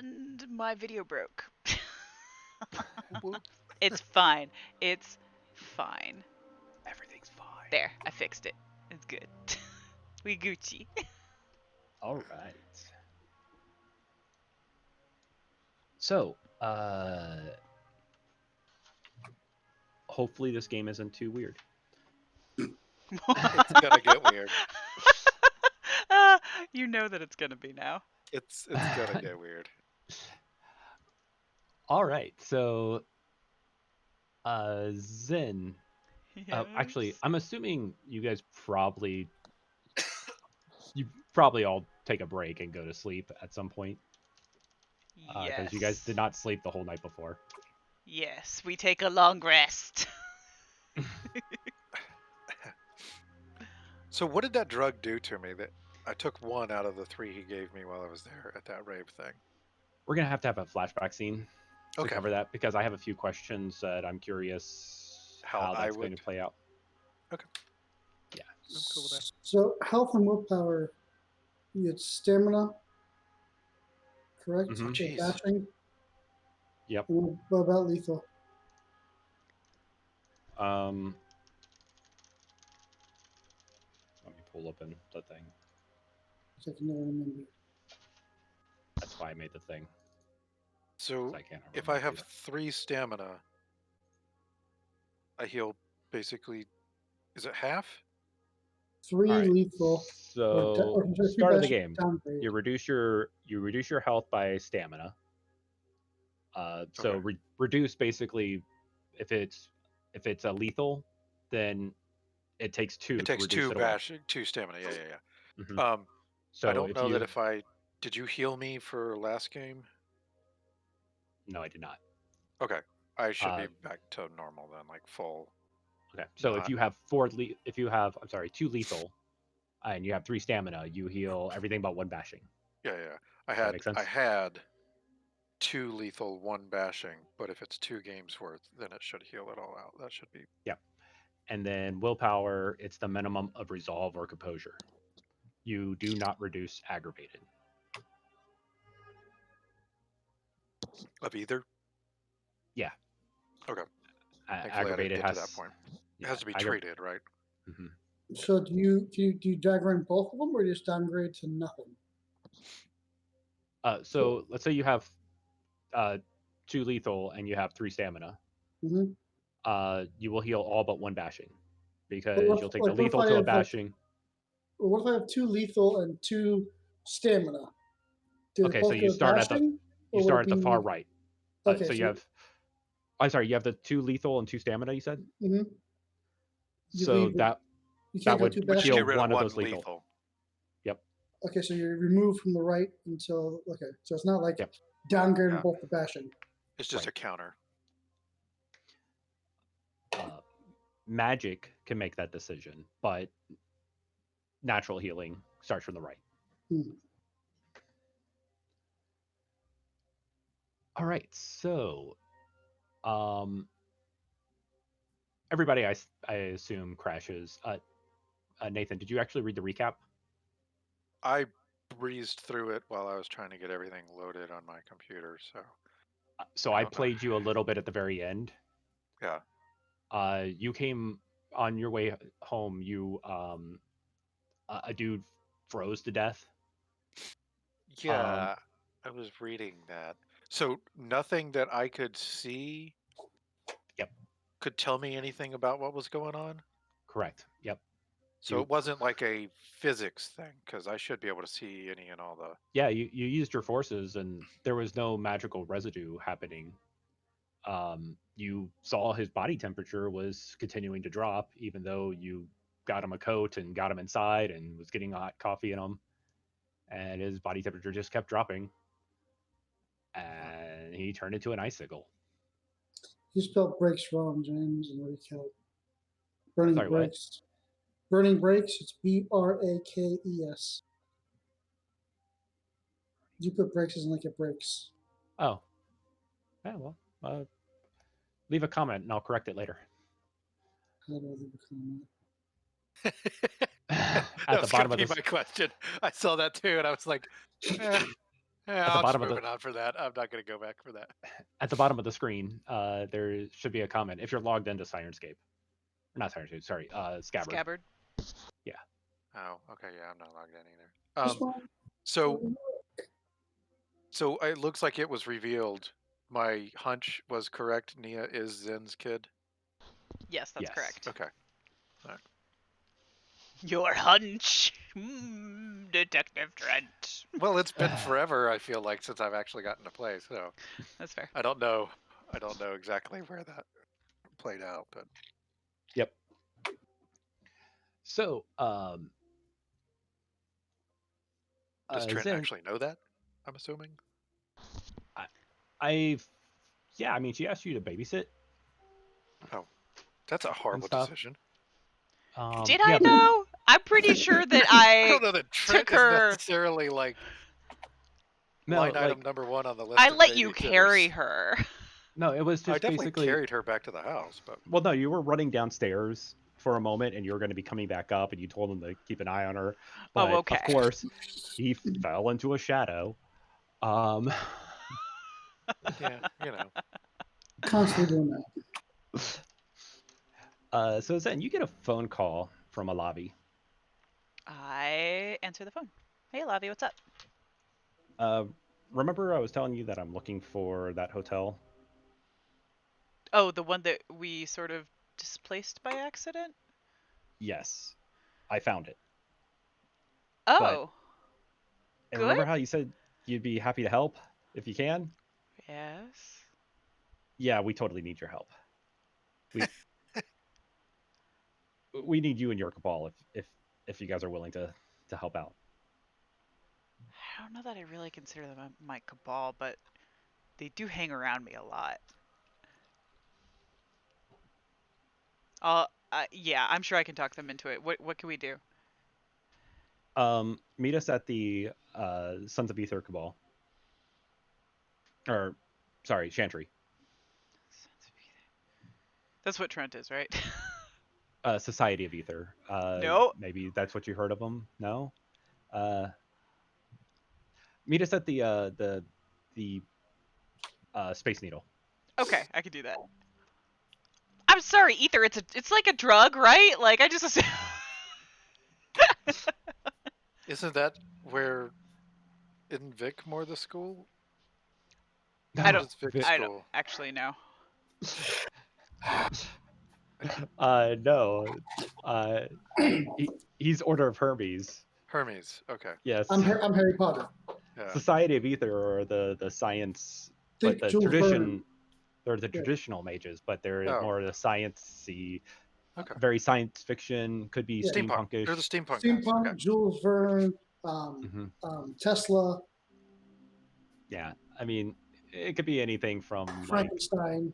And my video broke. Whoop. It's fine. It's fine. Everything's fine. There, I fixed it. It's good. We Gucci. All right. So, hopefully this game isn't too weird. It's gonna get weird. You know that it's gonna be now. It's gonna get weird. All right. So, Zen. Actually, Yes. I'm assuming you guys you probably all take a break and go to sleep at some point because you guys did not sleep the whole night before. Yes, we take a long rest. So what did that drug do to me? That I took one out of the 3 he gave me while I was there at that rave thing. We're gonna have a flashback scene to Okay. cover that because I have a few questions that I'm curious how I that's going would. to play out. Okay. Yeah. I'm cool with that. So health and willpower, it's stamina, correct? Mhm. Okay, Jeez. bashing. Yep. And what about lethal? Let me pull open the thing. I can never remember. That's why I made the thing. So I can't if I have either. 3 stamina, I heal basically. Is it half? 3 All right. lethal. So Or start of the bashing game, downgrade. you reduce your health by stamina. So Okay. reduce basically if it's a lethal, then it takes 2 It to takes reduce 2 it away. 2 stamina. Yeah. Mhm. So I don't if know you that if I did you heal me for last game? no, I did not. Okay, I should be Uh, back to normal then, like full. okay, so if Not you have I'm sorry, 2 lethal, and you have 3 stamina, you heal everything but 1 bashing. yeah. Does that make sense? I had 2 lethal, 1 bashing, but if it's 2 games worth, then it should heal it all out. That should be Yeah. And then willpower, it's the minimum of resolve or composure. You do not reduce aggravated. of either. Yeah. Okay, thankfully I didn't Aggravated get to has that point. It yeah, has to be treated, right? Mhm. So do you downgrade both of them, or just downgrade to nothing? So let's say you have 2 lethal and you have 3 stamina. Mm-hmm. You will heal all but 1 bashing because But you'll take the lethal to a bashing. What if I have 2 lethal and 2 stamina? Do they Okay, so both you go to start at bashing? Or would it at the far be right. okay? So So you have I'm sorry, you have the 2 lethal and 2 stamina. You said mm-hmm. You so leave. You that can't go would 2 But just heal get bashing. rid of one of 1 those lethal. lethal. Yep. Okay, so you're removed from the right until okay. So it's not like Yep. downgrading Yeah. both the bashing. It's just Right. a counter. Magic can make that decision, but natural healing starts from the right. Hmm. All right, so everybody, I assume crashes. Nathan, did you actually read the recap? I breezed through it while I was trying to get everything loaded on my computer, so So I I don't know. played you a little bit at the very end. Yeah. You came on your way home. A dude froze to death. Yeah, I was reading that. So nothing that I could see Yep, could tell me anything about what was going on. correct. Yep. So You it wasn't like a physics thing, because I should be able to see any and all the. yeah, you used your forces, and there was no magical residue happening. You saw his body temperature was continuing to drop, even though you got him a coat and got him inside and was getting hot coffee in him, and his body temperature just kept dropping, and he turned into an icicle. You spelled brakes wrong, James, and recount. Burning Sorry, what? brakes. Burning brakes. It's BRAKES. You put brakes as in like it breaks. Oh, yeah. Well, leave a comment and I'll correct it later. How do I leave a comment? At That the was going bottom to of be this, my question. I saw that too, and I was like, eh. Yeah, the I'm just bottom of the- moving on for that. I'm not going to go back for that. At the bottom of the screen, there should be a comment if you're logged into Sirenscape. Not Sirenscape, sorry, Scabbard. Scabbard. Oh, okay. Yeah, I'm not logged in This either. one, So it looks like it was revealed. My hunch was correct. Nia is Zen's kid. Yes, that's Yes. correct. Okay. Your hunch, Detective Trent. Well, it's been forever. I feel like since I've actually gotten to play, so That's fair. I don't know. I don't know exactly where that played out, but Yep. So, does Trent Zen, actually know that? I'm assuming. yeah, I mean, she asked you to babysit. That's a horrible stuff. decision. Did yeah, I but- know? I'm pretty sure that I I don't know that Trent took her. is necessarily like No, line like, item number one on the list. I of let you babysitters. carry her. no, it was I just definitely basically. carried her back to the house, but Well, no, you were running downstairs for a moment, and you were going to be coming back up, and you told him to keep an eye on her. But Oh, okay. of course, he fell into a shadow. yeah, you know. constantly doing that. So then you get a phone call from Alavi. I answer the phone. Hey, Lavi, what's up? Remember I was telling you that I'm looking for that hotel? Oh, the one that we sort of displaced by accident? Yes, I found it. Oh. And Good? remember how you said you'd be happy to help if you can? Yes. Yeah, we totally need your help. We need you and your cabal if you guys are willing to help out. I don't know that I really consider them my cabal, but they do hang around me a lot. Yeah, I'm sure I can talk them into it. What can we do? Meet us at the Sons of Ether cabal. Or, sorry, Chantry. That's what Trent is, right? Society of Ether. No. Maybe that's what you heard of them. No. Meet us at the Space Needle. Okay, I can do that. I'm sorry, Ether. It's like a drug, right? Like I just assume. Isn't that where isn't Vic more the school? No, I don't. It's Vic's I school. don't actually know. No. He's Order of Hermes. Hermes. Okay. Yes. I'm Harry Potter. Yeah. Society of Ether or the science, Think but the Jules tradition. Verne. They're the Yeah. traditional mages, but they're Oh. more the science-y, Okay. very science fiction. Could be Yeah. Steampunk. steampunkish. They're the steampunk. Guys. Steampunk, Okay. Jules Verne, Mhm. Tesla, Yeah, I mean, it could be anything from like Frankenstein.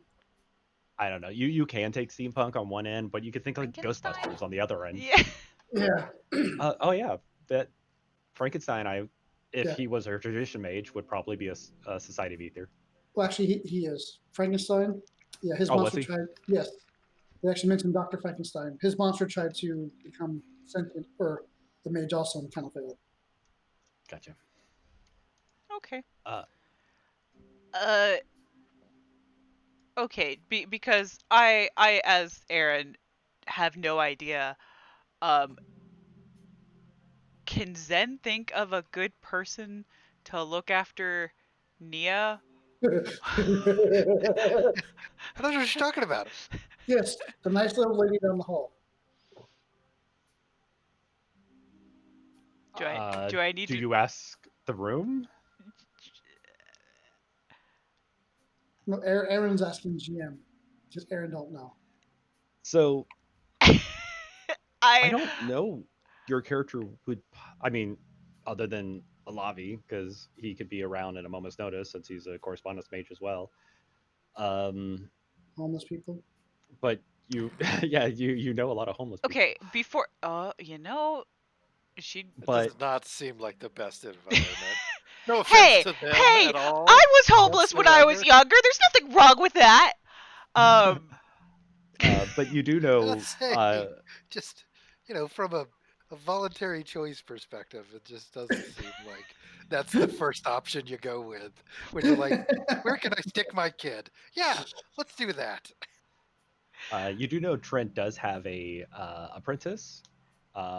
I don't know. You can take steampunk on one end, but you could think like Frankenstein? Ghostbusters on the other end. Yeah. Yeah. Oh yeah, that Frankenstein. If Yeah. he was a tradition mage, would probably be a Society of Ether. Well, actually, he is. Frankenstein. Yeah, his Oh, was monster he? tried. Yes. They actually mentioned Dr. Frankenstein. His monster tried to become sentient, or the mage also kind of failed. Gotcha. Okay. Uh, Okay. Because I as Aaron have no idea. Can Zen think of a good person to look after Nia? I don't know what you're talking about. Yes, the nice little lady down the hall. Do I need do to? you ask the room? No, Aaron's asking GM because Aaron don't know. So I I don't know your character would. I mean, other than Alavi, because he could be around at a moment's notice since he's a correspondence mage as well. Homeless people. But you, yeah, you know a lot of homeless people. okay before. She. It But does not seem like the best environment. No Hey, offense to them hey! at all. I was homeless when I was whatsoever. younger. There's nothing wrong with that. but you do I'm know. not saying, just from a voluntary choice perspective, it just doesn't seem like That's the first option you go with when you're like, where can I stick my kid? Yeah, let's do that. You do know Trent does have a apprentice.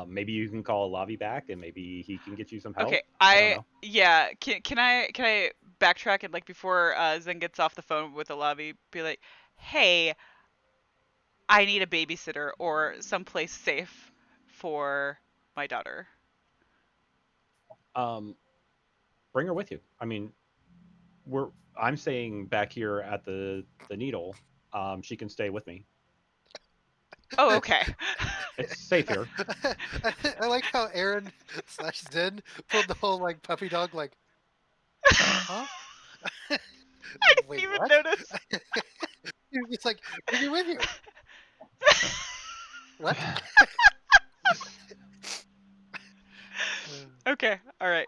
Maybe you can call Lavi back, and maybe he can get you some help. Okay, I don't know. yeah. Can I backtrack and like before Zen gets off the phone with Alavi, be like, hey, I need a babysitter or someplace safe for my daughter. Um, bring her with you. I mean, I'm staying back here at the needle. She can stay with me. Oh, okay. It's safe here. I like how Aaron / Zen pulled the whole like puppy dog like, huh? I didn't Wait, even what? notice. It's like, bring her with you. What? Okay, all right.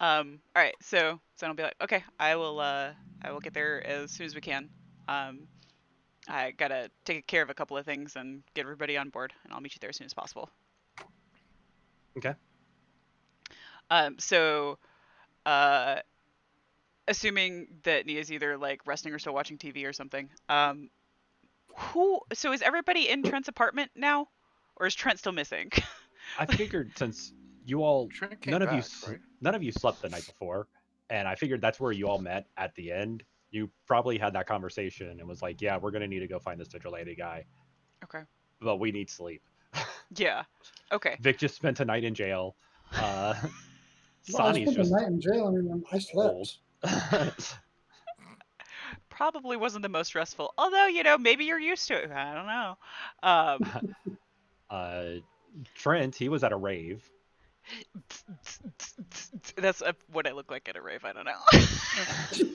All right. So Zen will be like, okay, I will get there as soon as we can. Um, I gotta take care of a couple of things and get everybody on board, and I'll meet you there as soon as possible. Okay. So, uh, assuming that Nia's either like resting or still watching TV or something, so is everybody in Trent's apartment now, or is Trent still missing? I figured since you all Trent came back, right? none of you slept the night before, and I figured that's where you all met at the end. You probably had that conversation and was like, "Yeah, we're gonna need to go find this vigilante guy, Okay. but we need sleep." Yeah. Okay. Vic just spent a night in jail. Uh, Well, I Sonny's spent the just night in jail. I mean, I old. slept. Probably wasn't the most stressful. Although, maybe you're used to it. I don't know. uh, Trent, he was at a rave. That's what I look like at a rave. I don't know.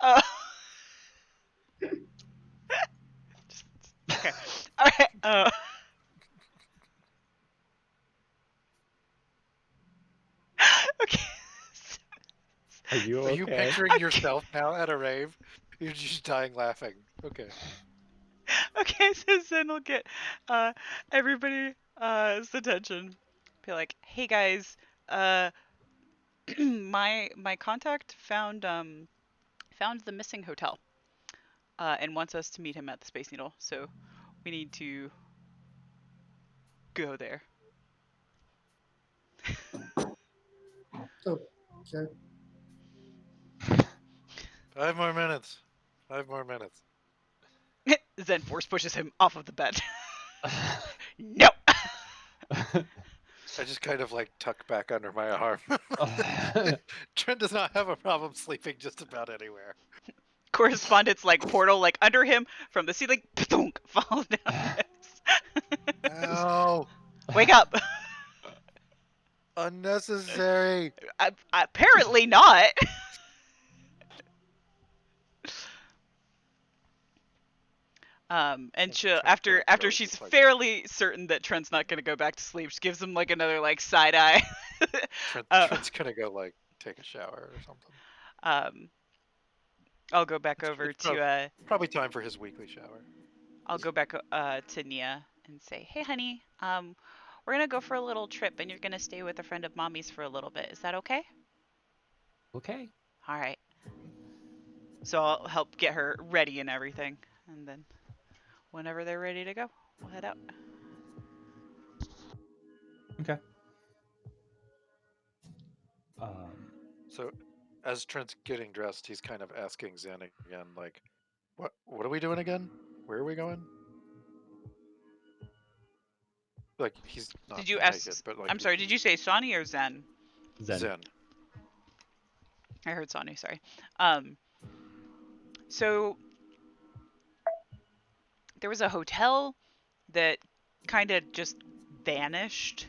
uh, okay. All right. Okay. Are you Are you okay? picturing yourself now at a rave? You're just dying laughing. Okay. Okay, so Zen will get everybody's attention. Be like, hey guys, uh my contact found the missing hotel. And wants us to meet him at the Space Needle, so we need to go there. So, okay. 5 more minutes. 5 more minutes. Zen force pushes him off of the bed. No. I just kind of like tuck back under my arm. Trent does not have a problem sleeping just about anywhere. Correspondence like portal like under him from the ceiling. Falls down. No, Wake up. unnecessary. Apparently not. And she after she's fairly certain that Trent's not gonna go back to sleep, she gives him like another like side eye. Trent's gonna go like take a shower or something. I'll go back over It's to probably time for his weekly shower. I'll go back to Nia and say, hey honey, we're gonna go for a little trip and you're gonna stay with a friend of mommy's for a little bit. Is that okay? Okay. All right. So I'll help get her ready and everything, and then whenever they're ready to go, we'll head out. Okay. So, as Trent's getting dressed, he's kind of asking Zen again, like, "What are we doing again? Where are we going?" Like he's not Did you naked, ask? but like I'm sorry. Did you say Sonny or Zen? Zen. I heard Sonny. Sorry. So there was a hotel that kind of just vanished.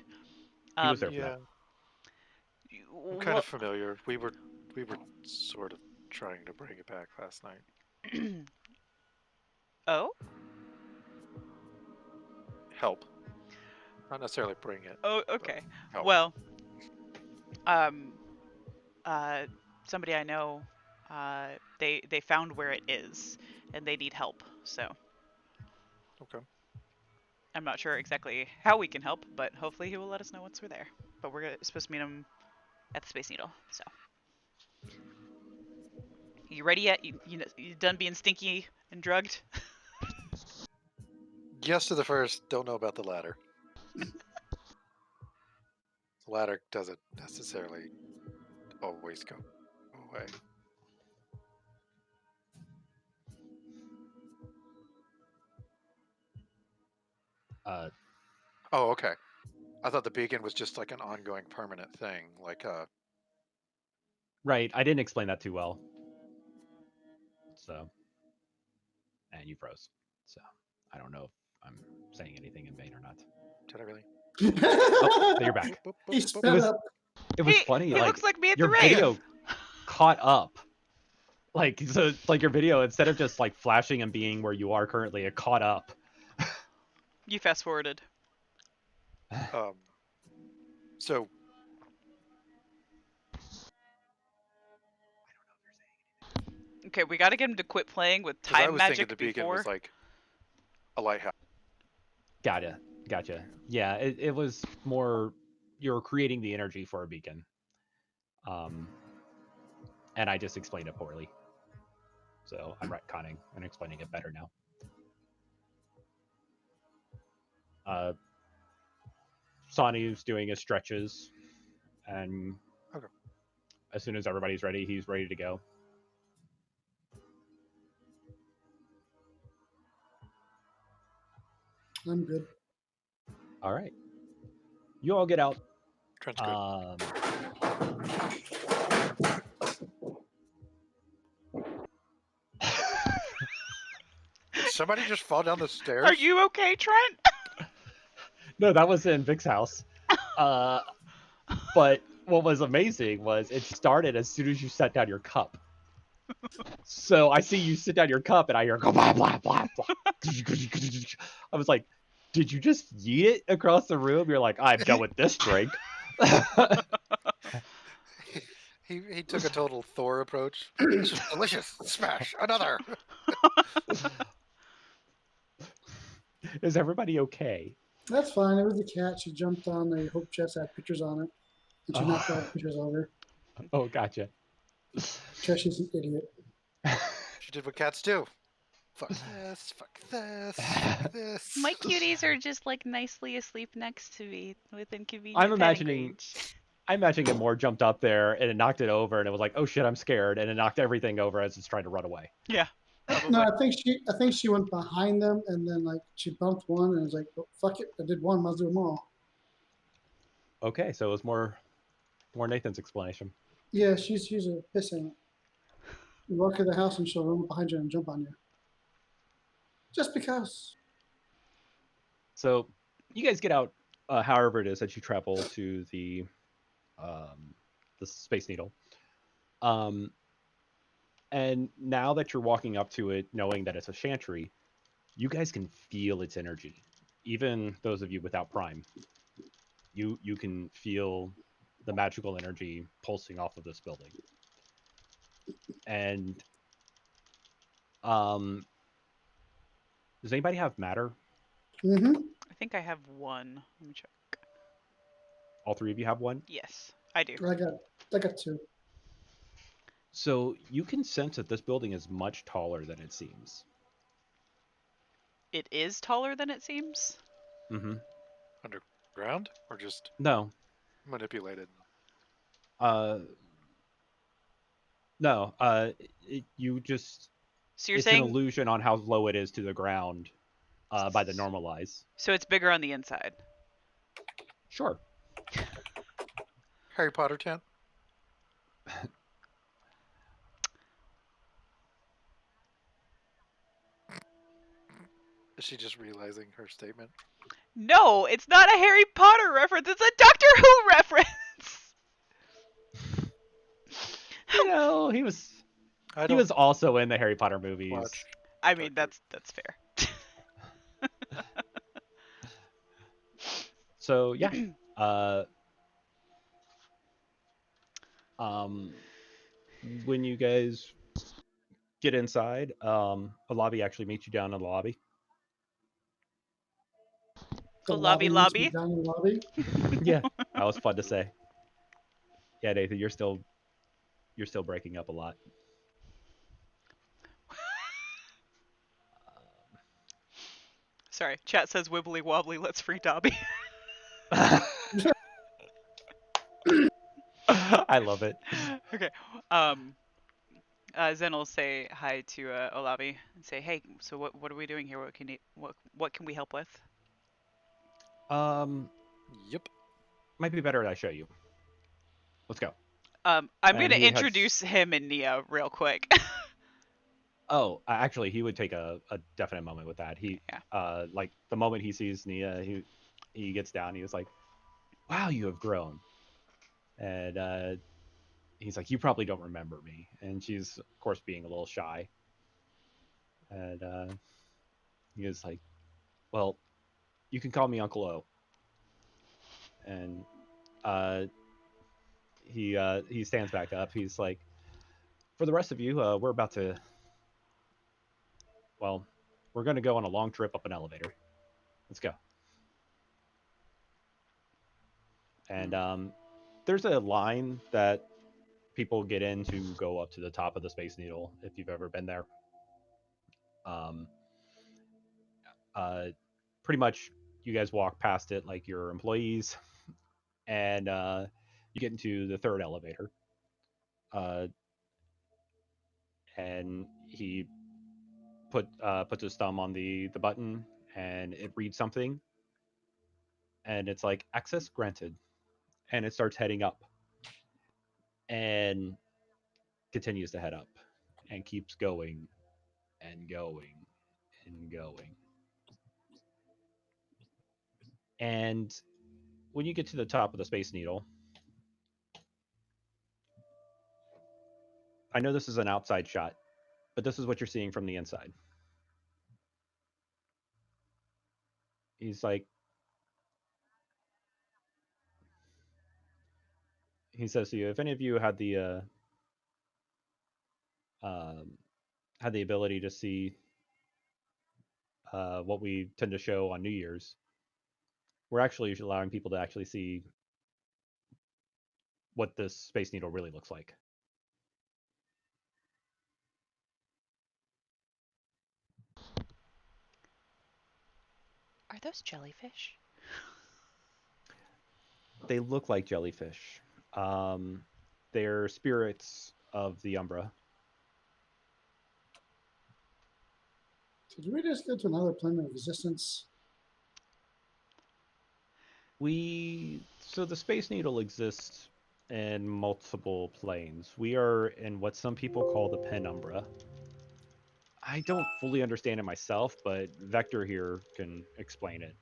He was there for Yeah, that. I'm kind of familiar. We were sort of trying to bring it back last night. Oh. Help, not necessarily bring it. Oh. Okay. Help. Well. Somebody I know, they found where it is, and they need help. So Okay. I'm not sure exactly how we can help, but hopefully he will let us know once we're there. but we're supposed to meet him at the Space Needle. So, you ready yet? You done being stinky and drugged? Yes to the first. Don't know about the latter. The latter doesn't necessarily always go away. Oh, okay. I thought the beacon was just like an ongoing permanent thing, like Right. I didn't explain that too well. So, and you froze. So, I don't know if I'm saying anything in vain or not. did I really? Oh, there you're back. Boop, boop, He boop, sped was- up. It was He- funny. he like looks like me at the your rave. video caught up. Like so, like your video instead of just like flashing and being where you are currently, it caught up. You fast forwarded. So Okay, we got to get him to quit playing with because I time was thinking magic the beacon before. was like a lighthouse. Gotcha. Yeah, it was more you're creating the energy for a beacon. And I just explained it poorly. So I'm retconning and explaining it better now. Sani's doing his stretches, and Okay. as soon as everybody's ready, he's ready to go. I'm good. All right. You all get out. Trent's good. Did somebody just fall down the stairs? Are you okay, Trent? No, that was in Vic's house. But what was amazing was it started as soon as you set down your cup. So I see you sit down your cup and I hear go blah blah blah blah. I was like, did you just yeet it across the room? You're like, I'm done with this drink. He took a total Thor approach. This is delicious. Smash another. Is everybody okay? That's fine. It was a cat. She jumped on a hope chest that had pictures on it, and she knocked all the pictures over. Oh, gotcha. She's an idiot. She did what cats do. Fuck this. Fuck this. Fuck this. My cuties are just like nicely asleep next to me with inconvenient I'm petting imagining range. I'm imagining it more jumped up there and it knocked it over and it was like, oh shit, I'm scared, and it knocked everything over as it's trying to run away. Yeah. Probably. No, I think she went behind them and then like she bumped one and was like, oh, fuck it, I did one, I'll do them all. Okay, so it was more Nathan's explanation. Yeah, she's a pissant. You walk in the house and she'll run up behind you and jump on you. Just because. So you guys get out, however it is that you travel to the Space Needle. And now that you're walking up to it, knowing that it's a chantry, you guys can feel its energy. Even those of you without Prime, you can feel the magical energy pulsing off of this building. And does anybody have matter? Mm-hmm. I think I have one. Let me check. All three of you have one? Yes, I do. I got two. So you can sense that this building is much taller than it seems. It is taller than it seems. Mm-hmm. Underground or just No. manipulated? No. You just... So you're it's saying an illusion on how low it is to the ground by the normalize. so it's bigger on the inside. Sure. Harry Potter tent? Is she just realizing her statement? No, it's not a Harry Potter reference. It's a Doctor Who reference. You know, he was also in the Harry Potter movies. Watch. I mean, Doctor. that's fair. So yeah. When you guys get inside, a lobby actually meets you down in the lobby. The lobby. meets me down in the lobby. Yeah. That was fun to say. Yeah, Nathan, you're still breaking up a lot. Sorry, chat says wibbly wobbly. Let's free Dobby. I love it. Okay. Zen will say hi to Olavi and say, "Hey, so what are we doing here? What can we help with?" Um, Yep. might be better I show you. Let's go. I'm And gonna he heads. introduce him and Nia real quick. Oh, actually, he would take a definite moment with that. He, Yeah. like the moment he sees Nia, he gets down. He was like, "Wow, you have grown." And he's like, "You probably don't remember me." And she's, of course, being a little shy. And he was like, "Well, you can call me Uncle O." And uh, he stands back up. He's like, "For the rest of you, we're about to, well, we're going to go on a long trip up an elevator. Let's go." And there's a line that people get in to go up to the top of the Space Needle if you've ever been there. Um, uh, pretty much, you guys walk past it like you're employees, and you get into the third elevator. Uh, and he puts his thumb on the button, and it reads something, and it's like access granted, and it starts heading up, and continues to head up, and keeps going and going and going. And when you get to the top of the Space Needle, I know this is an outside shot, but this is what you're seeing from the inside. He's like, he says to you, if any of you um, had the ability to see what we tend to show on New Year's, we're actually allowing people to actually see what this Space Needle really looks like. Are those jellyfish? They look like jellyfish. Um, they're spirits of the Umbra. Did we just go to another plane of existence? So the Space Needle exists in multiple planes. We are in what some people call the Penumbra. I don't fully understand it myself, but Vector here can explain it.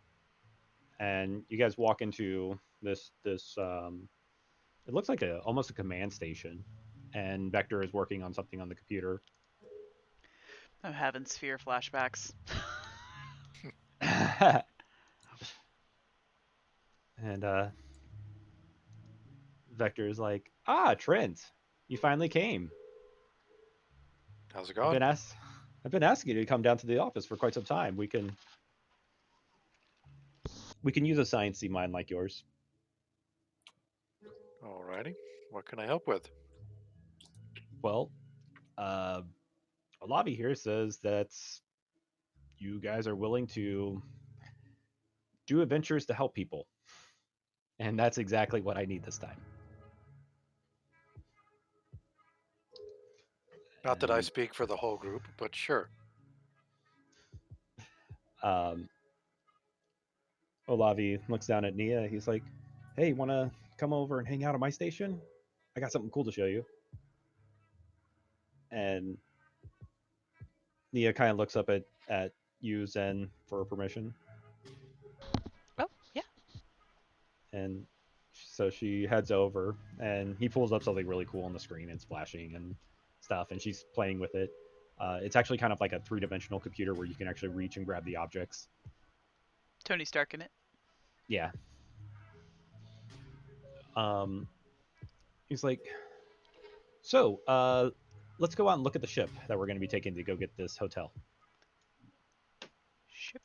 And you guys walk into this. It looks like a almost a command station, and Vector is working on something on the computer. I'm having sphere flashbacks. And Vector is like, "Ah, Trent, you finally came. How's it I've going? been asked. I've been asking you to come down to the office for quite some time. We can use a sciencey mind like yours." Alrighty. What can I help with? Well, uh, a lobby here says that you guys are willing to do adventures to help people, and that's exactly what I need this time. Not that I And speak for the whole group, but sure. um, Olavi looks down at Nia. He's like, "Hey, want to come over and hang out at my station? I got something cool to show you." And Nia kind of looks up at you, Zen, for permission. Oh, yeah. And so she heads over, and he pulls up something really cool on the screen. It's flashing and stuff, and she's playing with it. It's actually kind of like a three-dimensional computer where you can actually reach and grab the objects. Tony Stark in it. Yeah. Um, he's like, "So, let's go out and look at the ship that we're going to be taking to go get this hotel." Ship.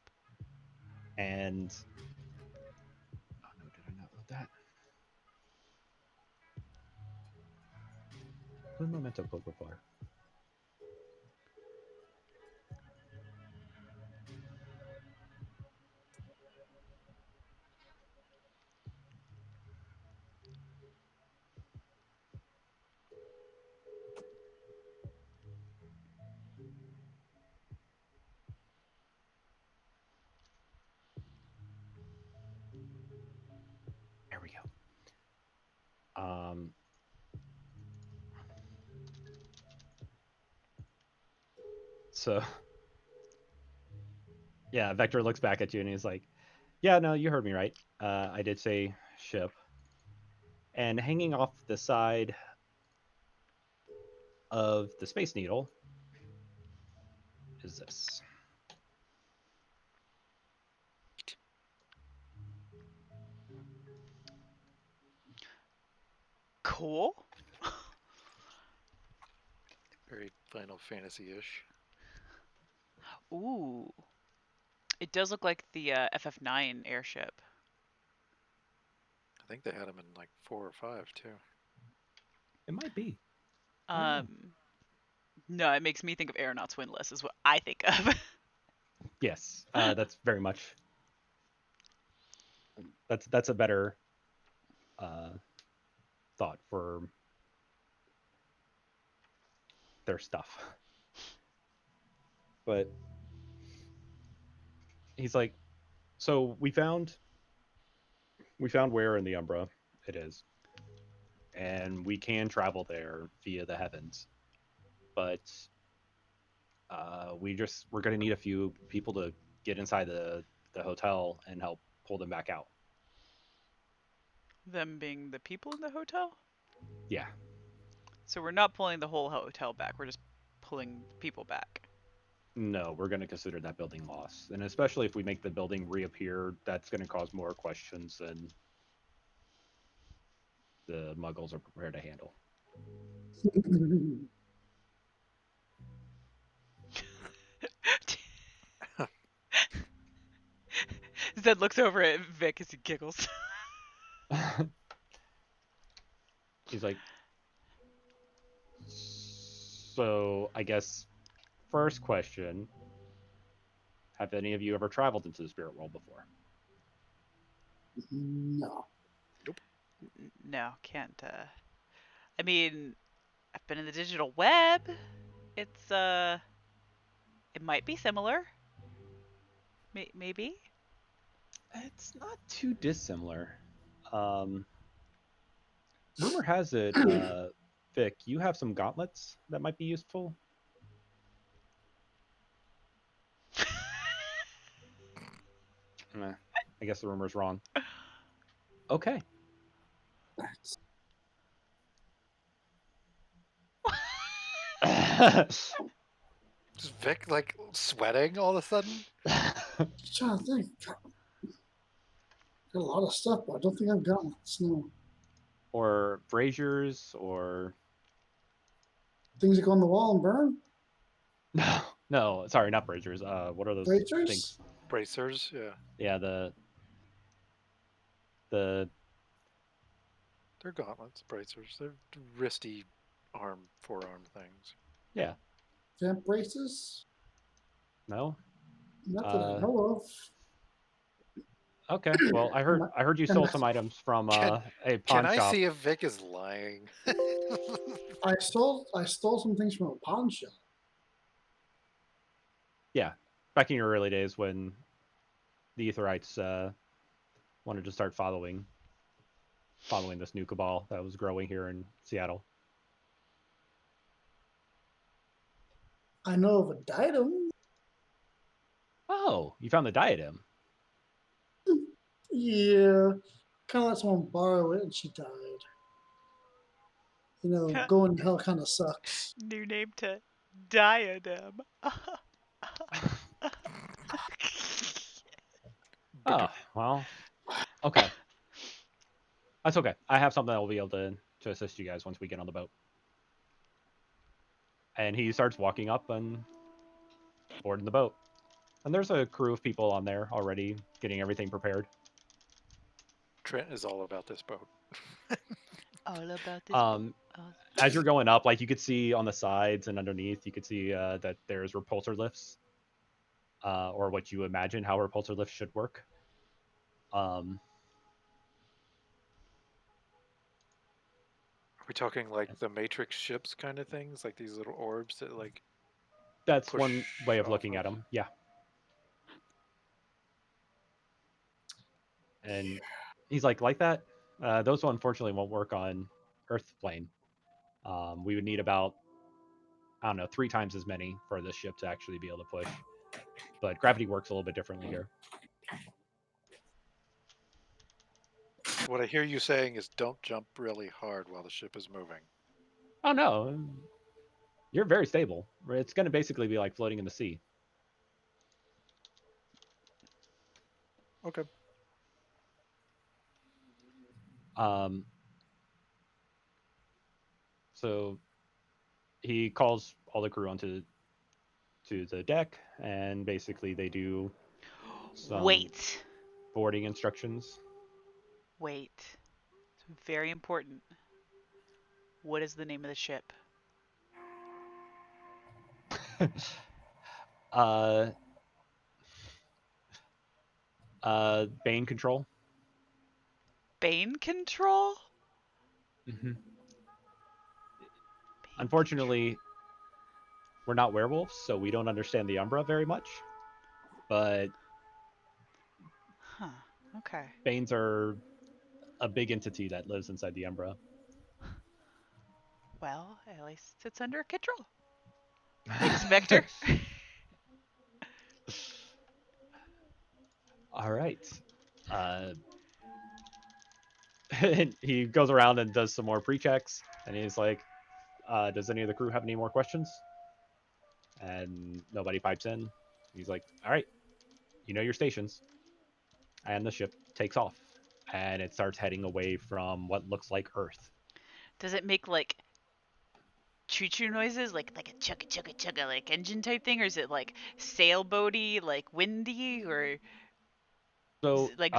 And oh no, did I not load that? Un momento, por favor. There we go. So yeah, Vector looks back at you and he's like, "Yeah, no, you heard me right. I did say ship." And hanging off the side of the Space Needle is this. Cool. Very Final Fantasy-ish. Ooh. It does look like the FF9 airship. I think they had them in like 4 or 5 too. It might be. I don't know. No, it makes me think of Aeronauts Windless is what I think of. Yes, that's very much. That's a better thought for their stuff. But he's like, so we found where in the Umbra it is, and we can travel there via the heavens, but we're gonna need a few people to get inside the hotel and help pull them back out. Them being the people in the hotel? Yeah, So we're not pulling the whole hotel back, we're just pulling people back. no, we're gonna consider that building lost, and especially if we make the building reappear, that's gonna cause more questions than the Muggles are prepared to handle. Zed looks over at Vic as he giggles. He's like, so I guess first question: have any of you ever traveled into the spirit world before? No. No, can't. I mean, I've been in the digital web. It's it might be similar. Maybe. It's not too dissimilar. Um, rumor has it, Vic, you have some gauntlets that might be useful. I guess the rumor's wrong. Okay. Is Vic like sweating all of a sudden? Just trying to think. Got a lot of stuff, but I don't think I've gotten snow. Or braziers, or Things that go on the wall and burn? no, sorry, not braziers. What are those Bracers? things? Bracers, yeah. Yeah, the They're gauntlets, bracers. They're wristy forearm things. yeah, Vamp braces? no. Not that I know of. Okay. Well, I Am heard you am stole some items from Can a can pawn I shop. see if Vic is lying? I stole some things from a pawn shop. Yeah, back in your early days when the Etherites wanted to start following this new cabal that was growing here in Seattle. I know of a diadem. Oh, you found the diadem. Yeah. Kind of let someone borrow it and she died. You know, going to hell kind of sucks. New name to Diadem. Oh, well, okay. That's okay. I have something that will be able to assist you guys once we get on the boat. And he starts walking up and boarding the boat. And there's a crew of people on there already getting everything prepared. Trent is all about this boat. All about this. Um, as you're going up, like you could see on the sides and underneath, you could see that there's repulsor lifts, or what you imagine how repulsor lifts should work. Um, Are we talking like the Matrix ships kind of things, like these little orbs that like that's push one way of off looking of? at them. Yeah, and he's like that. Those unfortunately won't work on Earth plane. We would need about, I don't know, 3 times as many for this ship to actually be able to push. But gravity works a little bit differently here. So what I hear you saying is don't jump really hard while the ship is moving. Oh no, you're very stable. It's going to basically be like floating in the sea. Okay. Um, so he calls all the crew onto the deck, and basically they do some Wait. boarding instructions. Wait. It's very important. What is the name of the ship? uh, Bane control. Bane Control? Mm-hmm. Bane Unfortunately, we're not werewolves, so we don't understand the Umbra very much. But Control. Huh. Okay. Banes are a big entity that lives inside the Umbra. Well, at least it's under control. Thanks, Vector. All right. Uh, and he goes around and does some more pre-checks, and he's like, "Does any of the crew have any more questions?" And nobody pipes in. He's like, "All right, you know your stations." And the ship takes off, and it starts heading away from what looks like Earth. Does it make like choo-choo noises, like a chugga chugga chugga like engine type thing, or is it like sailboaty, like windy, or is So, it like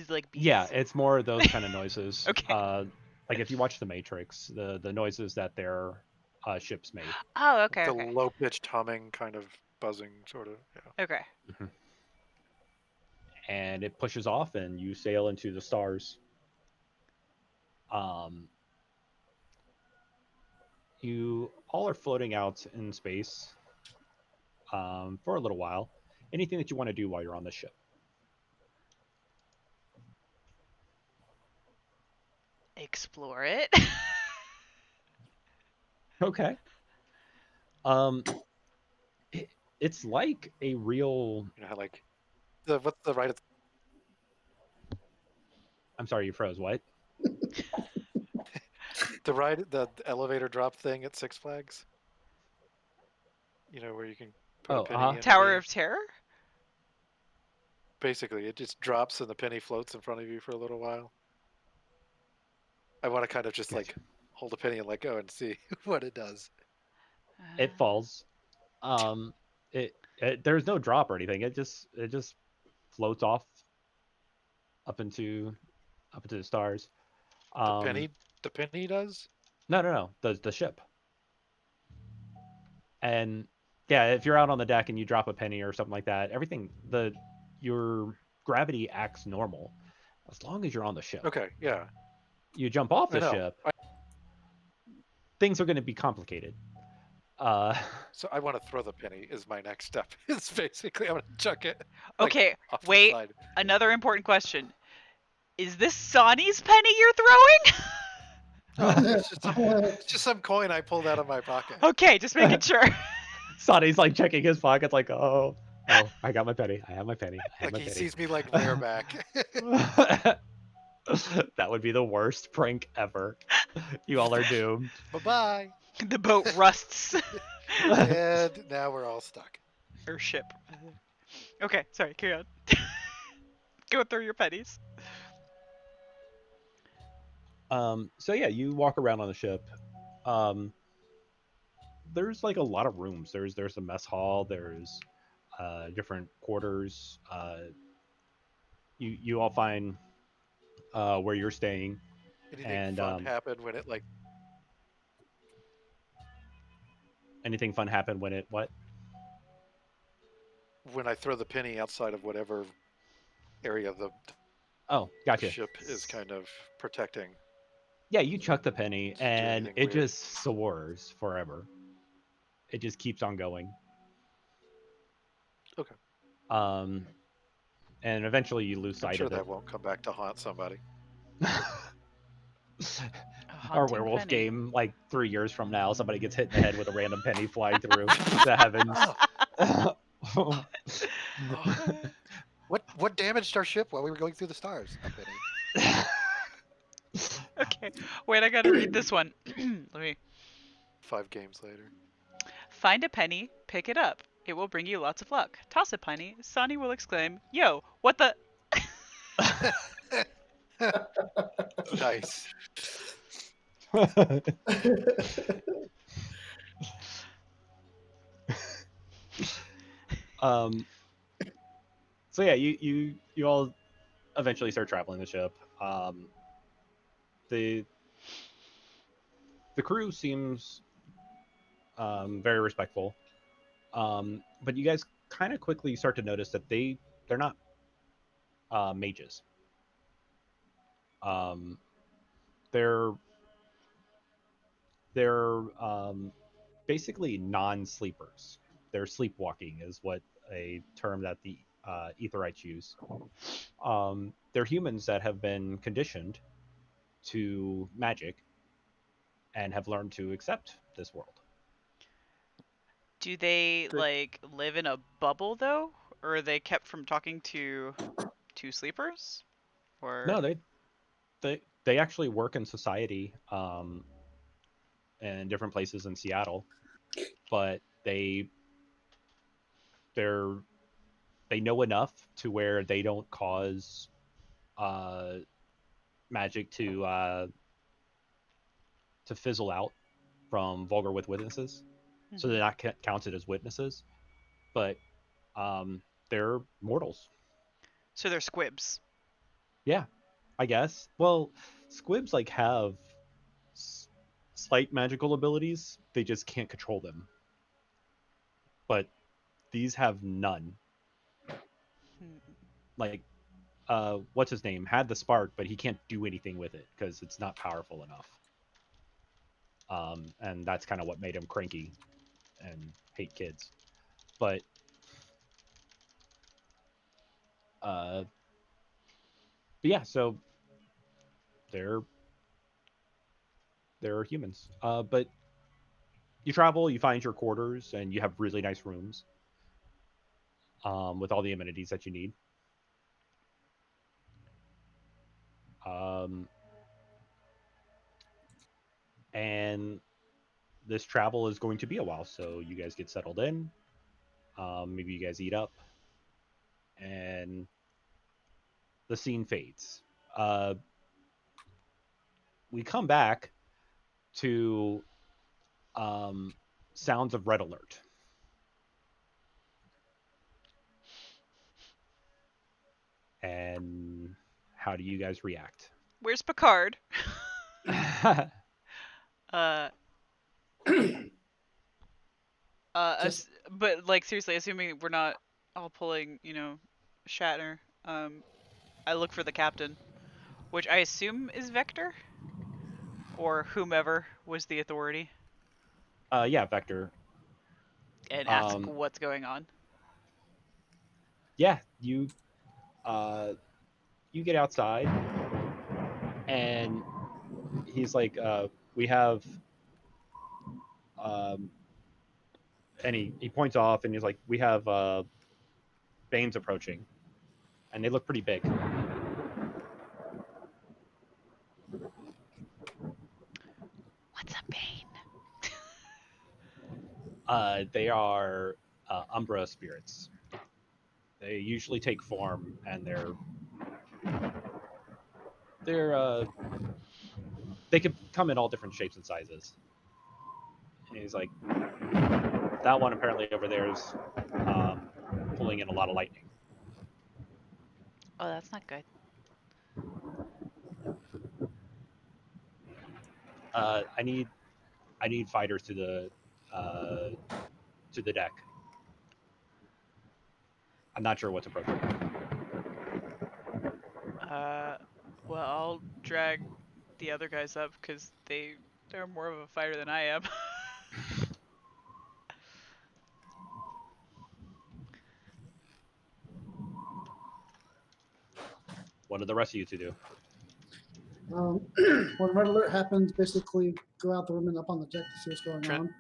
like yeah, bees? it's more of those kind of noises. Okay. Like if you watch The Matrix, the noises that their ships made. Oh, okay, The okay, low pitched humming kind of buzzing sort of. Yeah. okay. Mhm. And it pushes off, and you sail into the stars. Um, you all are floating out in space for a little while. Anything that you want to do while you're on the ship? Explore it. Okay. Um, it, it's like a real. You know how like the what's the ride at I'm sorry, you froze. What? the elevator drop thing at Six Flags? You know where you can put a Oh, penny in Tower any. of Terror? Basically, it just drops and the penny floats in front of you for a little while. I want to kind of just gotcha. like hold a penny and let go and see what it does. It falls. Um, there's no drop or anything. It just floats off up into the stars. The Um, penny, the penny does. no. The ship. And yeah, if you're out on the deck and you drop a penny or something like that, everything your gravity acts normal as long as you're on the ship. Okay, yeah, You jump off I the know. ship, things are going to be complicated. Uh, So I want to throw the penny. Is my next step. It's basically I'm gonna chuck it like Okay, off to the wait. side. Another important question. Is this Sonny's penny you're throwing? No, it's just some coin I pulled out of my pocket. Okay, just making sure. Sonny's like checking his pockets, like, oh, I got my penny. I have my penny. I have Like my he penny. sees me like rear back. That would be the worst prank ever. You all are doomed. Bye bye. The boat rusts. And now we're all stuck. Or ship. Okay, sorry, carry on. Go through your pennies. So yeah, you walk around on the ship. Um, there's like a lot of rooms. There's a mess hall. There's different quarters. You all find where you're staying, Anything and fun happen when it like Anything fun happen when it what? When I throw the penny outside of whatever area the Oh, gotcha. ship is kind of protecting, Yeah, you chuck the penny, does it do and anything it weird? just soars forever. It just keeps on going. Okay. Um, and eventually you lose I'm sight sure of it. that won't come back to haunt somebody. A Our haunting werewolf penny. game, like 3 years from now, somebody gets hit in the head with a random penny flying through the heavens. Oh, oh, what damaged our ship while we were going through the stars? A penny. Okay, wait, I gotta read this one. Let me 5 games later. find a penny, pick it up. It will bring you lots of luck. Toss a penny. Sonny will exclaim, "Yo, what the?" Nice. um, so yeah, you all eventually start traveling the ship. The the crew seems very respectful. But you guys kind of quickly start to notice that they're not mages. Um, they're they're basically non-sleepers. They're sleepwalking is what a term that the Etherites use. They're humans that have been conditioned to magic and have learned to accept this world. Do they Great. like live in a bubble though, or are they kept from talking to sleepers? Or No, they actually work in society in different places in Seattle, but they're they know enough to where they don't cause uh, magic to fizzle out from vulgar with witnesses, so Mhm. they're not counted as witnesses. But um, they're mortals. So they're squibs. Yeah, I guess. Well, squibs like have s- slight magical abilities. They just can't control them. But these have none. Hmm. Like what's his name had the spark, but he can't do anything with it because it's not powerful enough. And that's kind of what made him cranky and hate kids. But uh, but yeah, so they're they're humans. But you travel, you find your quarters, and you have really nice rooms with all the amenities that you need. Um, and this travel is going to be a while, so you guys get settled in. Maybe you guys eat up, and the scene fades. Uh, we come back to um, sounds of red alert. And how do you guys react? Where's Picard? uh, Just but like seriously, assuming we're not all pulling, Shatner. I look for the captain, which I assume is Vector or whomever was the authority, Yeah, Vector. and ask Um, what's going on. yeah, uh, you get outside, and he's like, "We have," um, and he points off, and he's like, "We have Banes approaching, and they look pretty big. What's a bane? They are Umbra spirits. They usually take form, and they're they can come in all different shapes and sizes." And he's like, "That one apparently over there is um, pulling in a lot of lightning. Oh, that's not good. I need fighters to the to the deck. I'm not sure what's appropriate. Well, I'll drag the other guys up because they're more of a fighter than I am. What do the rest of you two do? When red alert happens, basically go out the room and up on the deck to see what's going Trent? on.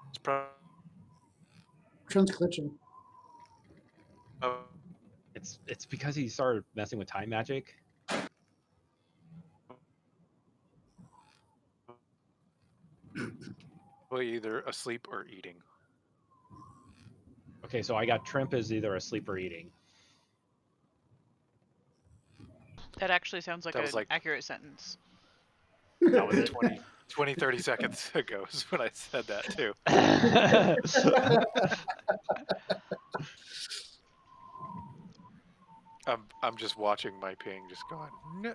It's probably Trent's glitching. It's because he started messing with time magic. either asleep or eating. Okay, so I got Trimp as either asleep or eating. That actually sounds like That was an like- accurate sentence. That was it. 20, 30 seconds ago is when I said that too. I'm just watching my ping, just going no,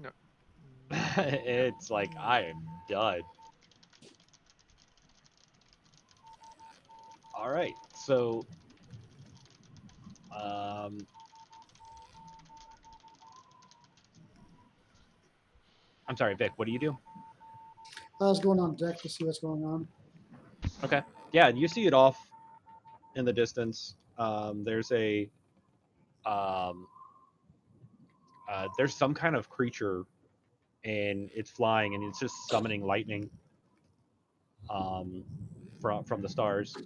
no. It's like I am done. All right, so I'm sorry, Vic. What do you do? I was going on deck to see what's going on. Okay, yeah, you see it off in the distance. There's some kind of creature, and it's flying, and it's just summoning lightning from the stars.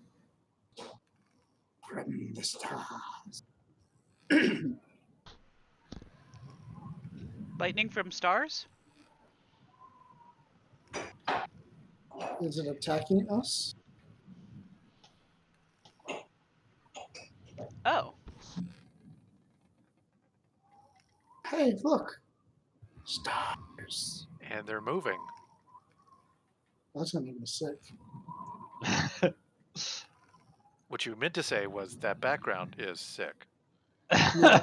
From the stars. Lightning from stars? Is it attacking us? Oh. Hey, look. Stars. And they're moving. That's gonna make me sick. What you meant to say was that background is sick. No,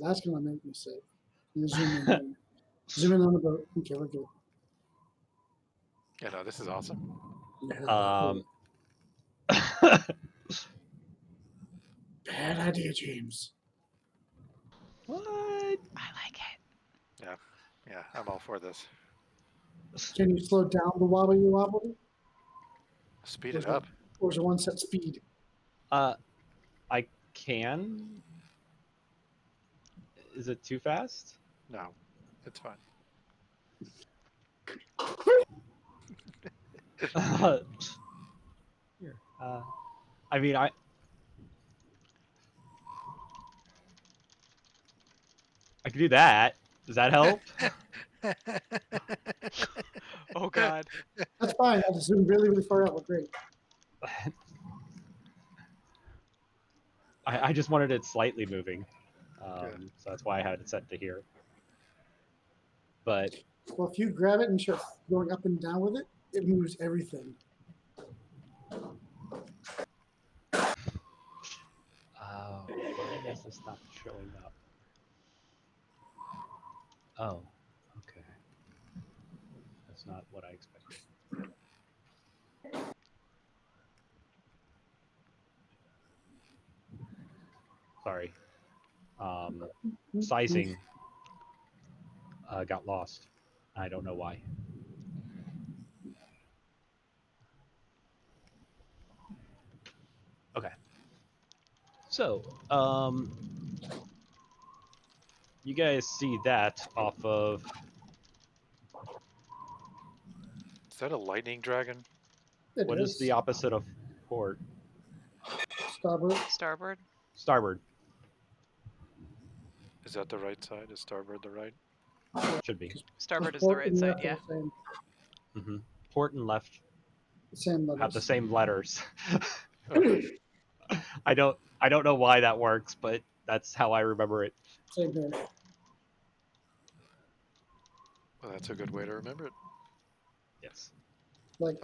that's gonna make me sick. You zoom in. Here. Zoom in on the boat. Okay, we're good. Yeah, no, this is awesome. Bad idea, James. What? I like it. Yeah, I'm all for this. Can you slow down the wobbly wobbly? Speed it up. Or is it one set speed? I can. Is it too fast? No, it's fine. Here. I mean, I can do that. Does that help? Oh god. That's fine. I just zoomed really, really far out. We're great. I just wanted it slightly moving, Good. so that's why I had it set to here. But Well, if you grab it and start going up and down with it, it moves everything. why is this not showing up? Oh, okay. That's not what I expected. Sorry. Sizing got lost. I don't know why. Okay. So, you guys see that off of... Is that a lightning dragon? What is the opposite of port? Starboard? Starboard? Starboard. Is that the right side? Is starboard the right? Should be. Starboard is the right side, yeah. Mm-hmm. Port and left Same letters. have the same letters. Okay. I don't know why that works, but that's how I remember it. Same here. Well, that's a good way to remember it. Yes. Like,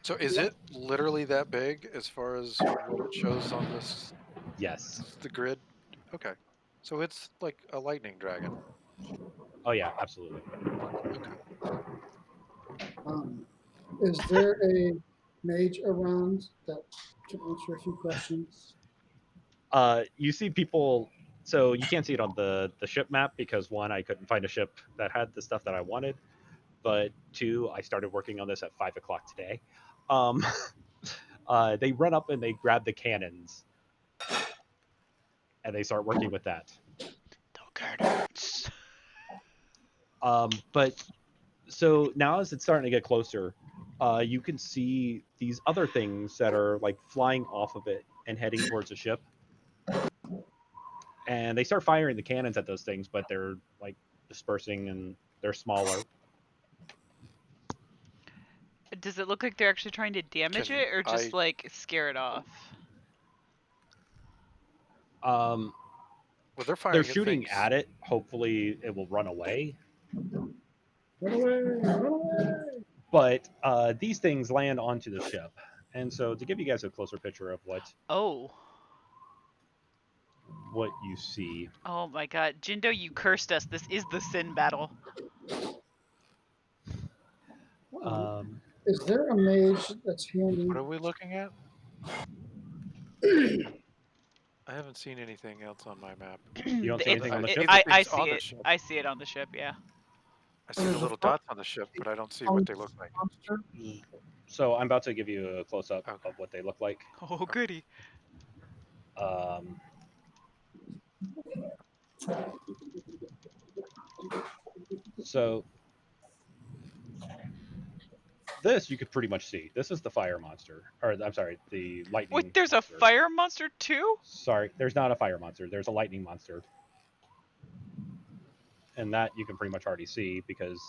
So is it literally that big as far as what it shows on Yes. the grid? Okay. So it's like a lightning dragon. Oh yeah, absolutely. Okay. Is there a mage around that can answer a few questions? You see people. So you can't see it on the ship map because one, I couldn't find a ship that had the stuff that I wanted, but two, I started working on this at 5 o'clock today. Um, they run up and they grab the cannons and they start working with that. The cannons. But so now as it's starting to get closer, you can see these other things that are like flying off of it and heading towards the ship. And they start firing the cannons at those things, but they're like dispersing and they're smaller. Does it look like they're actually trying to damage Can it or just I? like scare it off? Um, Well, they're they're firing at shooting things. at it. Hopefully, it will run away. Run away! Run away! But these things land onto the ship, and so to give you guys a closer picture of Oh. what you see, Oh my god. Jindo, you cursed us. This is the sin battle. um, Is there a mage that's handy? What are we looking at? I haven't seen anything else on my map. you don't see anything on the ship. See the I things see on the it. ship. I see it on the ship, yeah. I see And the there's a little dots on the ship, but I don't see what they look like. monster. So I'm about to give you a close up Okay. of what they look like. Oh, goody. Um, so this you could pretty much see. This is the fire monster, or I'm sorry, the lightning Wait, there's a monster. fire monster too? Sorry, there's not a fire monster. There's a lightning monster, and that you can pretty much already see because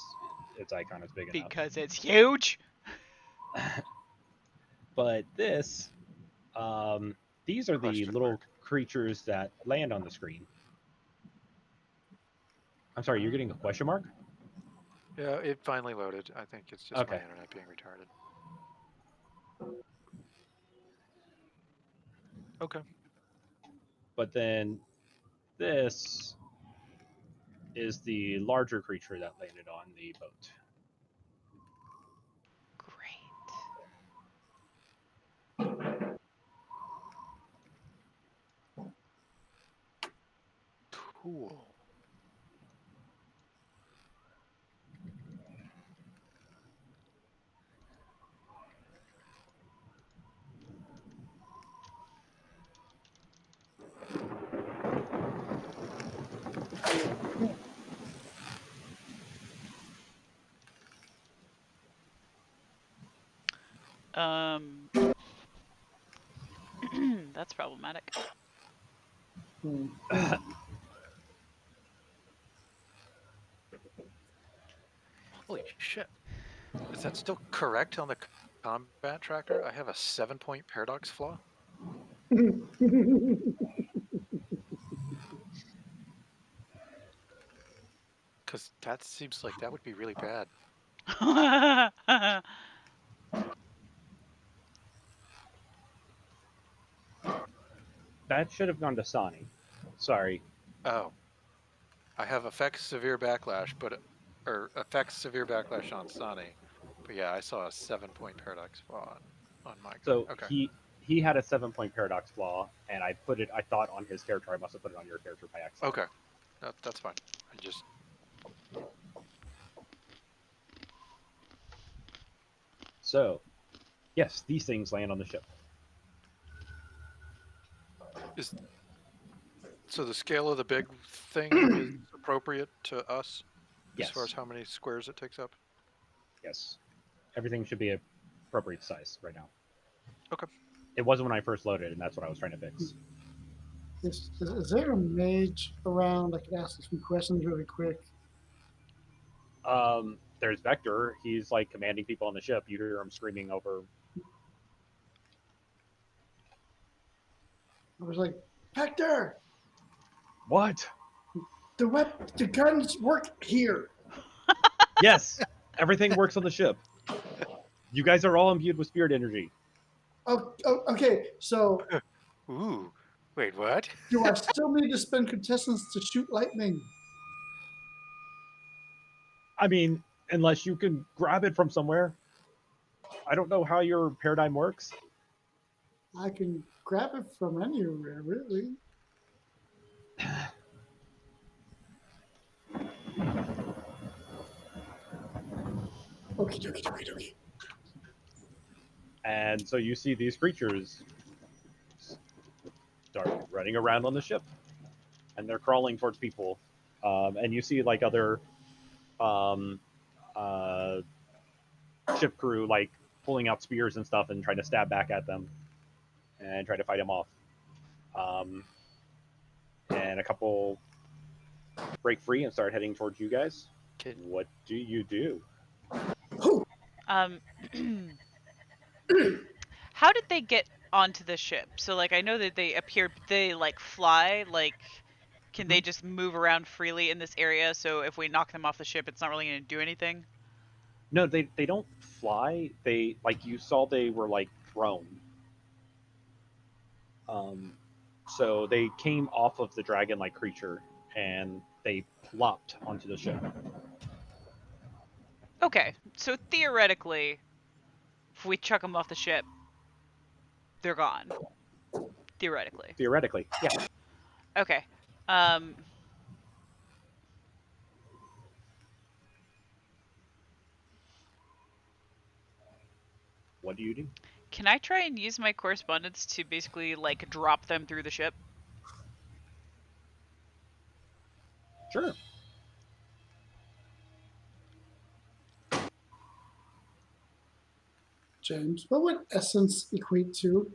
its icon is big enough. Because it's huge. But this, these are the Question little mark. creatures that land on the screen. I'm sorry, you're getting a question mark? Yeah, it finally loaded. I think it's just my Okay. internet being retarded. Okay. But then this is the larger creature that landed on the boat. Great. Cool. Um, that's problematic. Hmm. Holy shit. Is that still correct on the combat tracker? I have a 7-point paradox flaw? Because that seems like that would be really bad. That should have gone to Sani. Sorry. Oh. I have affects severe backlash, or affects severe backlash on Sani. But yeah, I saw a 7-point paradox flaw on my card. So Okay. he had a 7-point paradox flaw, and I put it. I thought on his character. I must have put it on your character by accident. Okay. That's fine. I just So, yes, these things land on the ship. is so the scale of the big thing is appropriate to us as far as Yes. how many squares it takes up. Yes. Everything should be appropriate size right now. Okay. It wasn't when I first loaded, and that's what I was trying to fix. Is there a mage around? I could ask a few questions really quick. There's Vector. He's like commanding people on the ship. You hear him screaming over. I was like, Hector, What? the guns work here. Yes, everything works on the ship. You guys are all imbued with spirit energy. Okay. So Ooh. Wait, what? do I still need to spend contestants to shoot lightning? I mean, unless you can grab it from somewhere. I don't know how your paradigm works. I can grab it from anywhere, really. Okay. And so you see these creatures start running around on the ship, and they're crawling towards people. And you see like other um, uh, ship crew like pulling out spears and stuff and trying to stab back at them and try to fight them off. Um, and a couple break free and start heading towards you guys. Okay. What do you do? Um, how did they get onto the ship? So like I know that they appear, they like fly, like can they just move around freely in this area? So if we knock them off the ship, it's not really going to do anything. No, they don't fly. They like you saw they were like thrown. Um, so they came off of the dragon-like creature and they plopped onto the ship. Okay, so theoretically, if we chuck them off the ship, they're gone. Theoretically. Theoretically, yeah. Okay. Um, What do you do? can I try and use my correspondence to basically like drop them through the ship? Sure. James, what would essence equate to?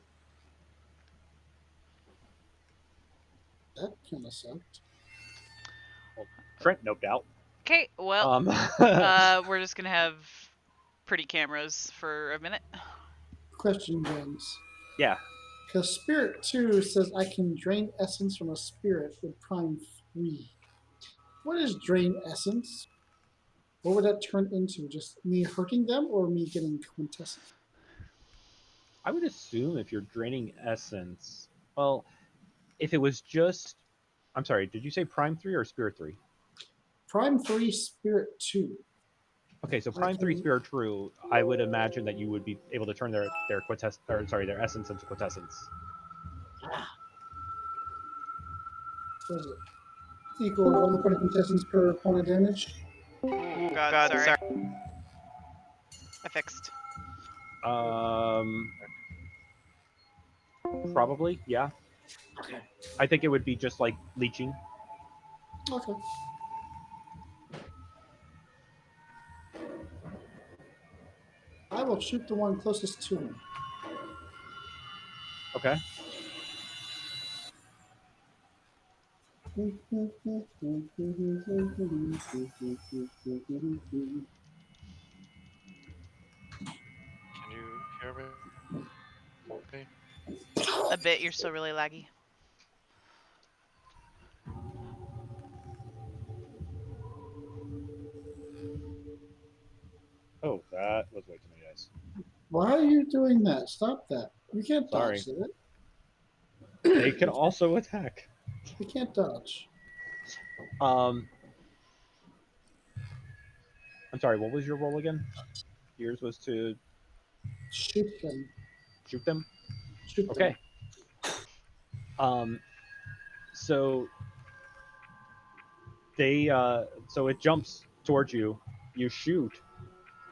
That kind of sucked. Well, Trent noped out. Okay, well, Um, we're just gonna have pretty cameras for a minute. Question, James. yeah. Because Spirit 2 says I can drain essence from a spirit with Prime 3. What is drain essence? What would that turn into? Just me hurting them or me getting quintessence? I would assume if you're draining essence, well, if it was just, I'm sorry, did you say Prime 3 or Spirit 3? Prime 3, Spirit 2. Okay, so I Prime 3 can. Spirit True, I would imagine that you would be able to turn their their essence into quintessence. What is it? Equal 1 quintessence per point of damage. Ooh, God, sorry. I fixed. Um, Probably, yeah. Okay. I think it would be just like leeching. Okay. I will shoot the one closest to me. Okay. Can you hear me? A bit. You're still really laggy. Oh, that was way too many dice. Why are you doing that? Stop that. You can't Sorry. dodge it. They can also attack. You can't dodge. Um, I'm sorry. What was your roll again? Yours was to Shoot them. shoot them. Shoot them. Okay. Um, so so it jumps towards you. You shoot.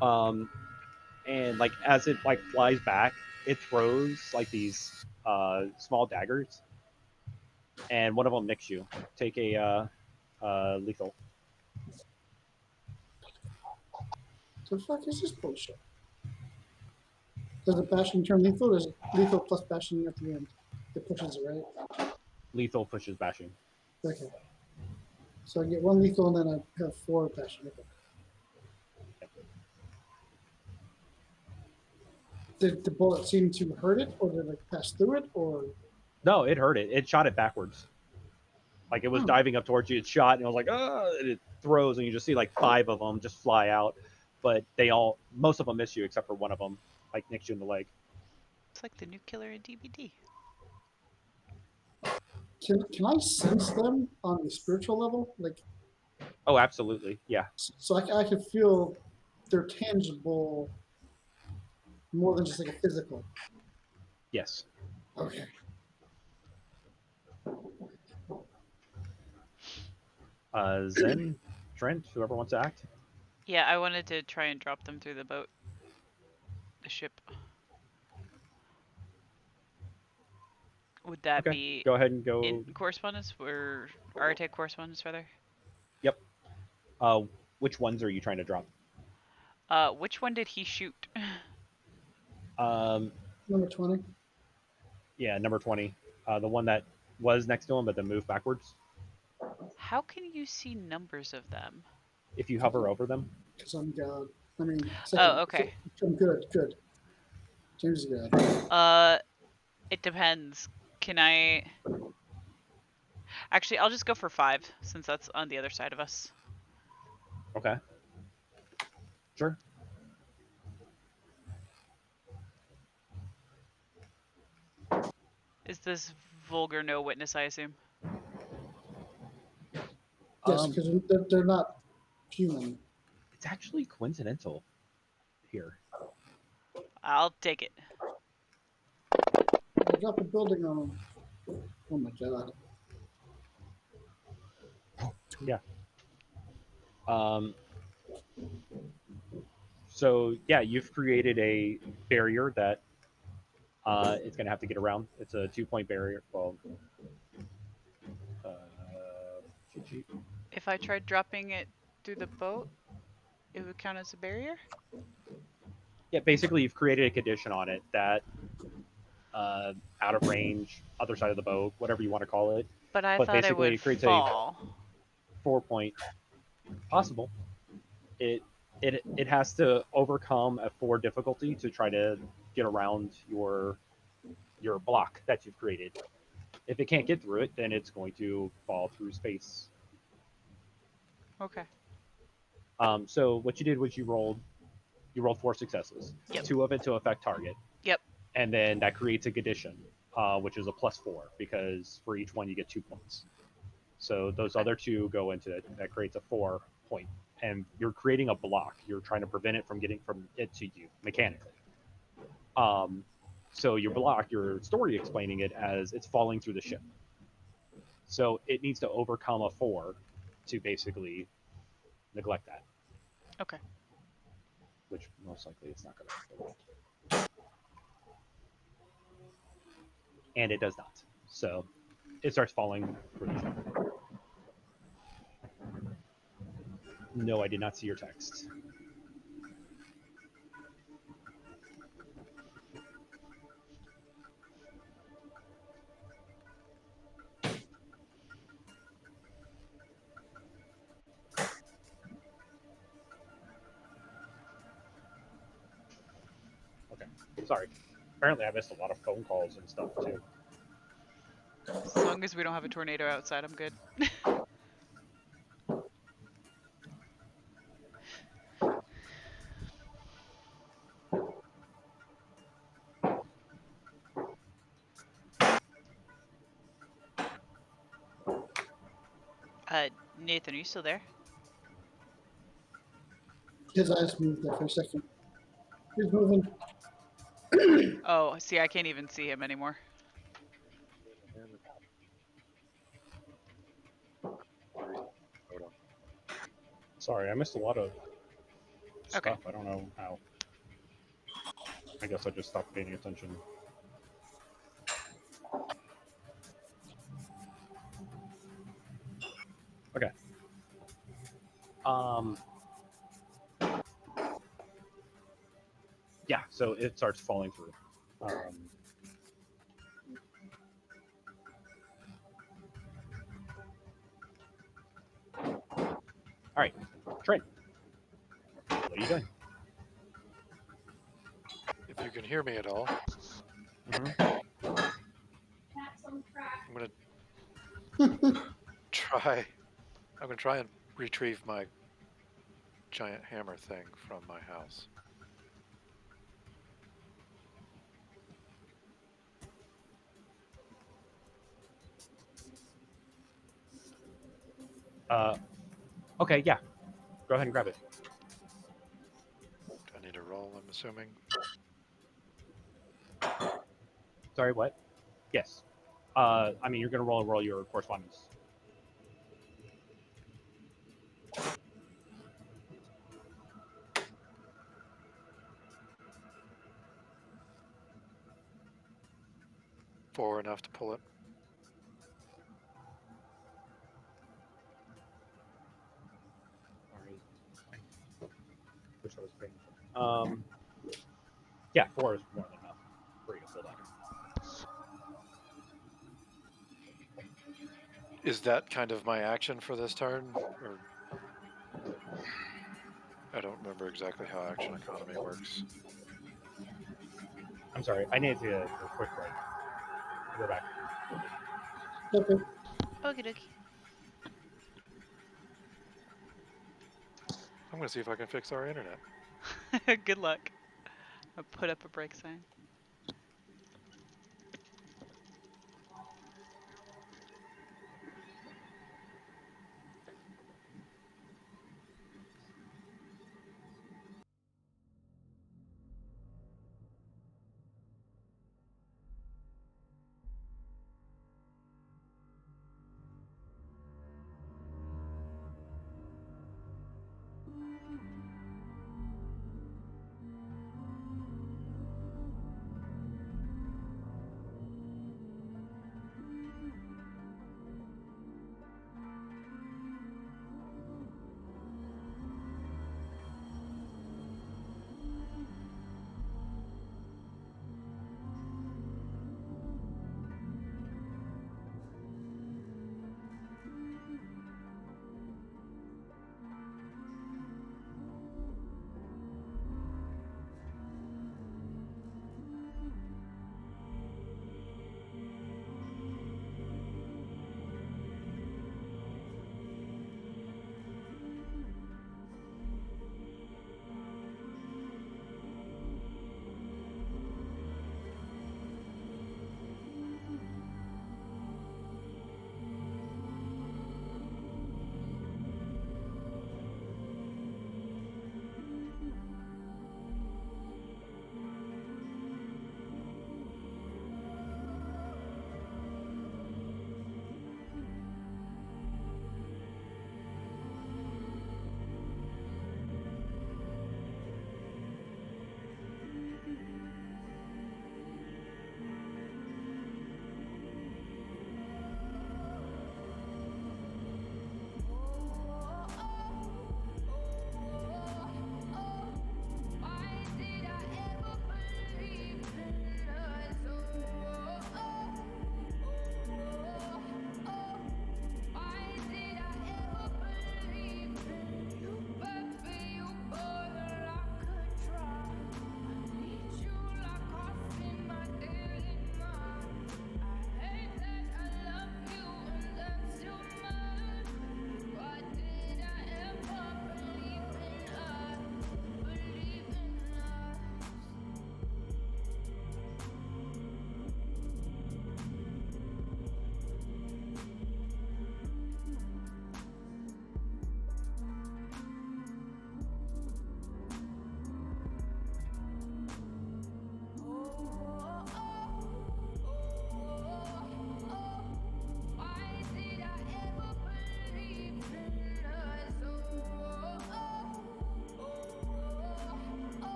Um, and like as it like flies back, it throws like these small daggers, and one of them nicks you. Take a lethal. The fuck is this bullshit? Does the bashing turn lethal or is it lethal plus bashing at the end? It pushes it, right? Lethal pushes bashing. Okay. So I get 1 lethal and then I have 4 bashing. Okay. Did the bullet seem to hurt it or did it pass through it or? No, it hurt it. It shot it backwards. Like it was Oh, diving up towards you. It shot, and it was like, oh, and it throws, and you just see like 5 of them just fly out. But most of them miss you except for one of them, like nicks you in the leg. It's like the new killer in DBD. can I sense them on a spiritual level? Like, Oh, absolutely, yeah. so I can feel their tangible More than just like a physical. Yes. Okay. Zen, Trent, whoever wants to act. Yeah, I wanted to try and drop them through the boat. The ship. Would that Okay. be Go ahead and go. in correspondence or Arctic correspondence rather? Yep. Which ones are you trying to drop? Which one did he shoot? Um, Number 20. yeah, number 20. The one that was next to him, but then moved backwards. How can you see numbers of them? If you hover over them. Because I'm God. I mean, second. Oh, okay. I'm good. Good. James is good. It depends. Can I? Actually, I'll just go for 5 since that's on the other side of us. Okay. Sure. Is this vulgar no witness? I assume. Yes, Um, because they're not human. it's actually coincidental here. I'll take it. I dropped a building on them. Oh my God. Yeah. Um, so yeah, you've created a barrier that it's going to have to get around. It's a 2-point barrier. Well, uh, cheat sheet. If I tried dropping it through the boat, it would count as a barrier? Yeah, basically you've created a condition on it that out of range, other side of the boat, whatever you want to call it. But I But thought I basically would it creates a fall. 4-point possible. It has to overcome a 4 difficulty to try to get around your block that you've created. If it can't get through it, then it's going to fall through space. Okay. So what you did was you rolled 4 successes, Yep. 2 of it to affect target, Yep. and then that creates a condition, which is a +4 because for each one you get 2 points. So those Okay. other 2 go into it. That creates a 4-point, and you're creating a block. You're trying to prevent it from getting from it to you mechanically. So your block, your story explaining it as it's falling through the ship. So it needs to overcome a 4 to basically neglect that, Okay. which most likely it's not going to. And it does not. So it starts falling through the ship. No, I did not see your text. Okay, sorry. Apparently, I missed a lot of phone calls and stuff too. As long as we don't have a tornado outside, I'm good. Nathan, are you still there? His eyes moved there for a second. He's moving. Oh, see, I can't even see him anymore. Sorry, I missed a lot of Okay. stuff. I don't know how. I guess I just stopped paying attention. Okay. Um. Yeah. So it starts falling through. All right, Trent. What are you doing? If you can hear me at all, Mm-hmm. I'm gonna try. I'm gonna try and retrieve my giant hammer thing from my house. Okay. Yeah. Go ahead and grab it. Do I need to roll? I'm assuming. Sorry, what? Yes. I mean, you're going to roll your correspondence. Four enough to pull it. Sorry. Wish I was paying attention. Yeah, 4 is more than enough for you to pull that. Is that kind of my action for this turn? Or I don't remember exactly how action economy works. I'm sorry, I need to take a quick break. We're back. Okay. Okie dokie. I'm going to see if I can fix our internet. Good luck. I'll put up a break sign.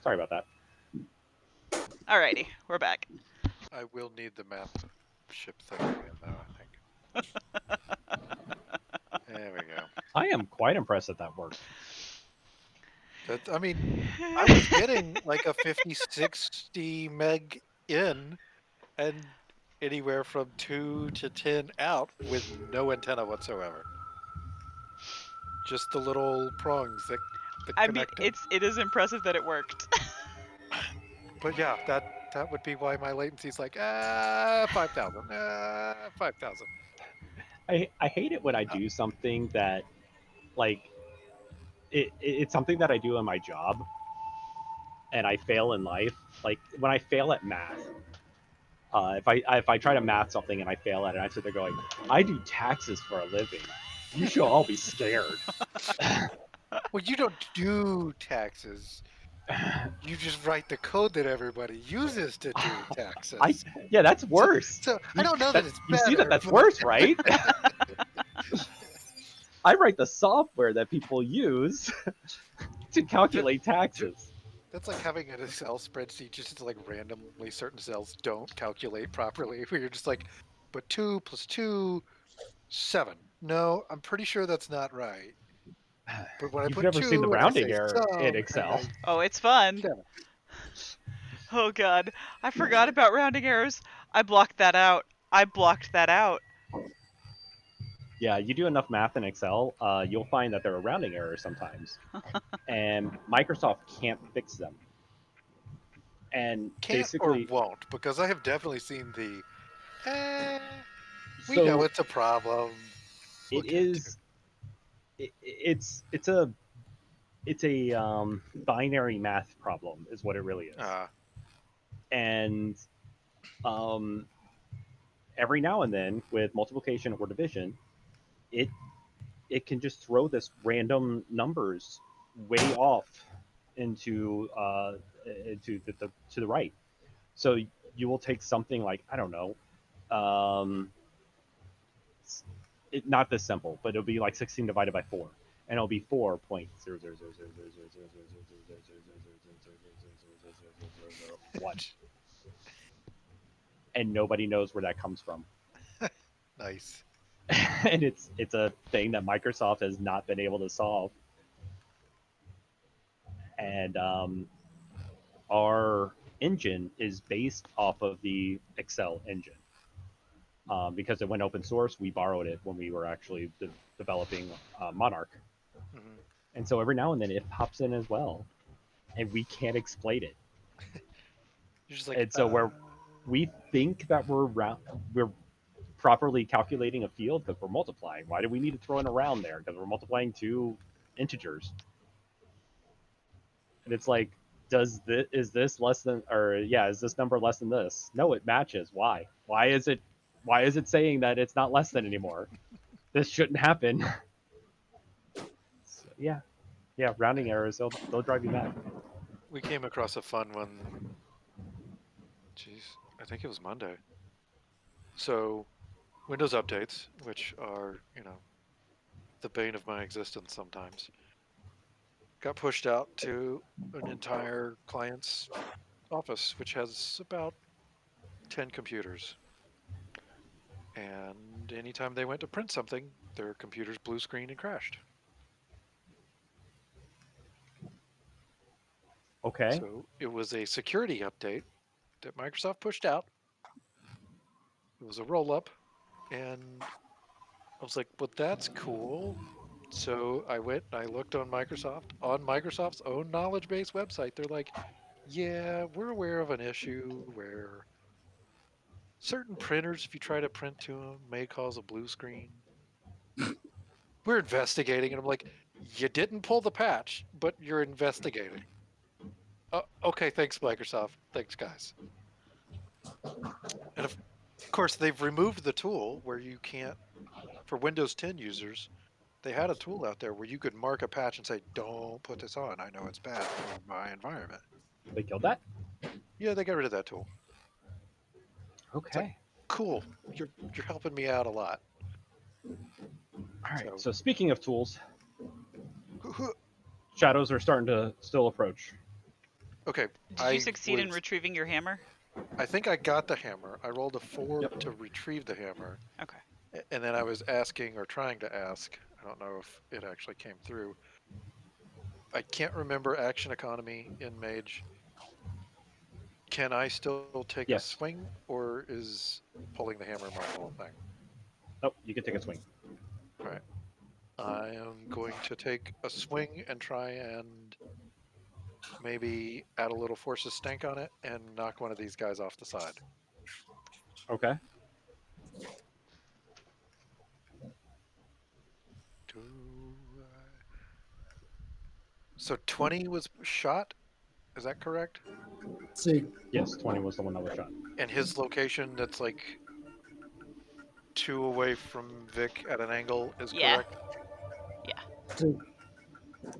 Sorry about that. Alrighty, we're back. I will need the map ship thing again, though, I think. There we go. I am quite impressed that worked. I mean, I was getting like a 50, 60 meg in and anywhere from 2 to 10 out with no antenna whatsoever. Just the little prongs that I mean, connect them. it is impressive that it worked. But yeah, that would be why my latency's like 5,000, 5,000. I hate it when I do something that, like, it's something that I do in my job, and I fail in life. Like when I fail at math, if I try to math something and I fail at it, I sit there going, I do taxes for a living. You should all be scared. Well, you don't do taxes. You just write the code that everybody uses to do taxes. Yeah, that's worse. So I don't know that it's You see better. that's but- worse, right? I write the software that people use to calculate taxes. That's like having an Excel spreadsheet just to like randomly certain cells don't calculate properly. Where you're just like, but 2 plus 2, 7. No, I'm pretty sure that's not right. But when I You've put never seen the 2 and I rounding say error in sum, and Excel. I Oh, it's fun. 7. Oh god, I forgot about rounding errors. I blocked that out. I blocked that out. Yeah, you do enough math in Excel, you'll find that there are rounding errors sometimes, and Microsoft can't fix them. And Can't or basically, won't, because I have definitely seen the, we so know it's a problem. We'll it get to is. It's a binary math problem, is what it really is. And um, every now and then, with multiplication or division, it can just throw this random numbers way off into the to the right. So you will take something like, I don't know, not this simple, but it'll be like 16 divided by 4, and it'll be 4.000000000000000000001, and nobody knows where that comes from. nice. And it's a thing that Microsoft has not been able to solve. And our engine is based off of the Excel engine. Because it went open source, we borrowed it when we were actually developing Monarch. Mm-hmm. And so every now and then it pops in as well, and we can't explain it. You're just like, And so we think that we're properly calculating a field because we're multiplying. Why do we need to throw in a round there? Because we're multiplying two integers. And it's like, is this less than, or yeah, is this number less than this? No, it matches. Why? Why is it saying that it's not less than anymore? This shouldn't happen. So, yeah, rounding errors, they'll drive you mad. we came across a fun one. Jeez, I think it was Monday. So, Windows updates, which are, the bane of my existence sometimes, got pushed out to an entire client's office, which has about 10 computers. And anytime they went to print something, their computers blue screen and crashed. Okay. So it was a security update that Microsoft pushed out. It was a roll up, and I was like, well, that's cool. So I went and I looked on Microsoft's own knowledge base website. They're like, yeah, we're aware of an issue where certain printers, if you try to print to them, may cause a blue screen. We're investigating. And I'm like, you didn't pull the patch, but you're investigating. Okay, thanks, Microsoft. Thanks, guys. And of course, they've removed the tool where you can't, for Windows 10 users, they had a tool out there where you could mark a patch and say, don't put this on. I know it's bad for my environment. They killed that? Yeah, they got rid of that tool. It's like, Okay. cool. You're helping me out a lot. All right. So speaking of tools, So, shadows are starting to still approach. Okay, Did you succeed in retrieving your hammer? I think I got the hammer. I rolled a 4 Yep. to retrieve the hammer. Okay. And then I was asking or trying to ask, I don't know if it actually came through. I can't remember action economy in Mage. Can I still take a Yes. swing, or is pulling the hammer my whole thing? Oh, you can take a swing. All right. I am going to take a swing and try and maybe add a little forces stank on it and knock one of these guys off the side. Okay. So 20 was shot, is that correct? Let's see. Yes, 20 was the one that was shot. And his location, that's like 2 away from Vic at an angle, is Yeah. correct? Let's see.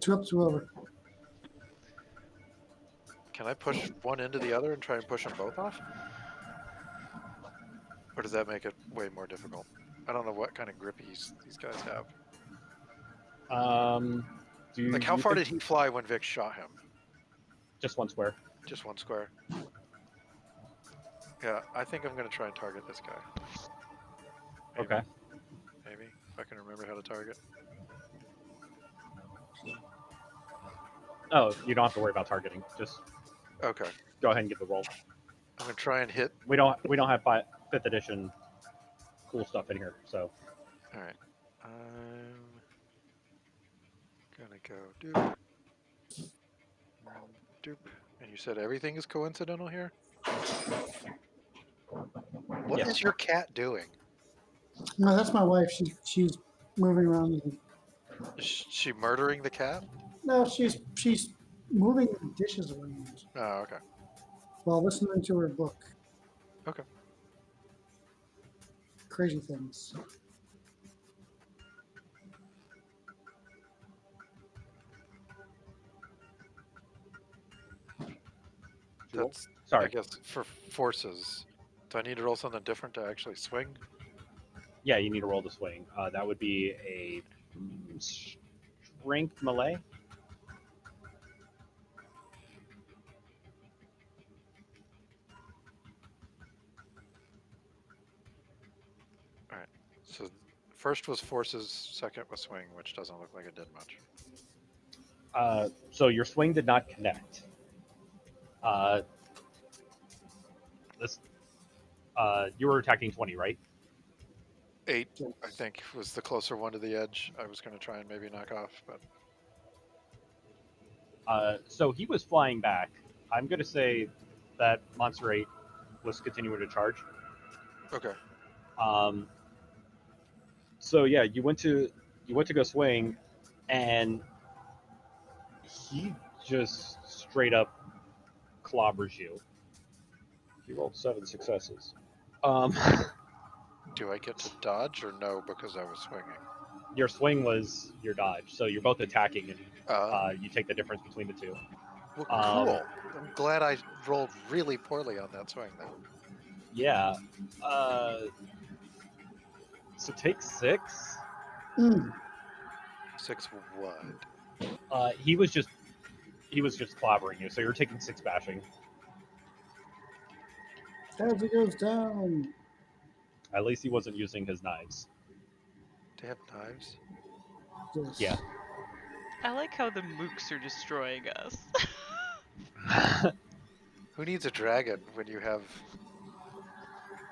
2 up, 2 over. Can I push one into the other and try and push them both off? Or does that make it way more difficult? I don't know what kind of grippies these guys have. Do Like, how you far think did he fly when Vic shot him? just one square? Just 1 square. Yeah, I think I'm going to try and target this guy. Maybe. Okay. Maybe, if I can remember how to target. Oh, you don't have to worry about targeting. Just Okay, go ahead and give the roll. I'm going to try and hit. We don't have 5th edition cool stuff in here, so All right. I'm going to go doop. Doop. And you said everything is coincidental here? What is yes. your cat doing? No, that's my wife. She's moving around. Is she murdering the cat? No, she's moving the dishes around Oh, okay. while listening to her book. Okay. Crazy things. That's, I Sorry. guess, for forces. Do I need to roll something different to actually swing? Yeah, you need to roll the swing. That would be a strength melee. All right. So first was forces, second was swing, which doesn't look like it did much. So your swing did not connect. This you were attacking 20, right? 8, Yes. I think, was the closer one to the edge. I was going to try and maybe knock off, but So he was flying back. I'm going to say that Monster 8 was continuing to charge. okay. Um, so yeah, you went to go swing, and he just straight up clobbers you. He rolled 7 successes. Um, Do I get to dodge or no because I was swinging? your swing was your dodge, so you're both attacking, and Uh, you take the difference between the two. well, Um, cool. I'm glad I rolled really poorly on that swing then. Yeah. So take 6. Mm. 6 what? He was just clobbering you, so you're taking 6 bashing. As it goes down. At least he wasn't using his knives. They have knives? Yes. Yeah. I like how the mooks are destroying us. Who needs a dragon when you have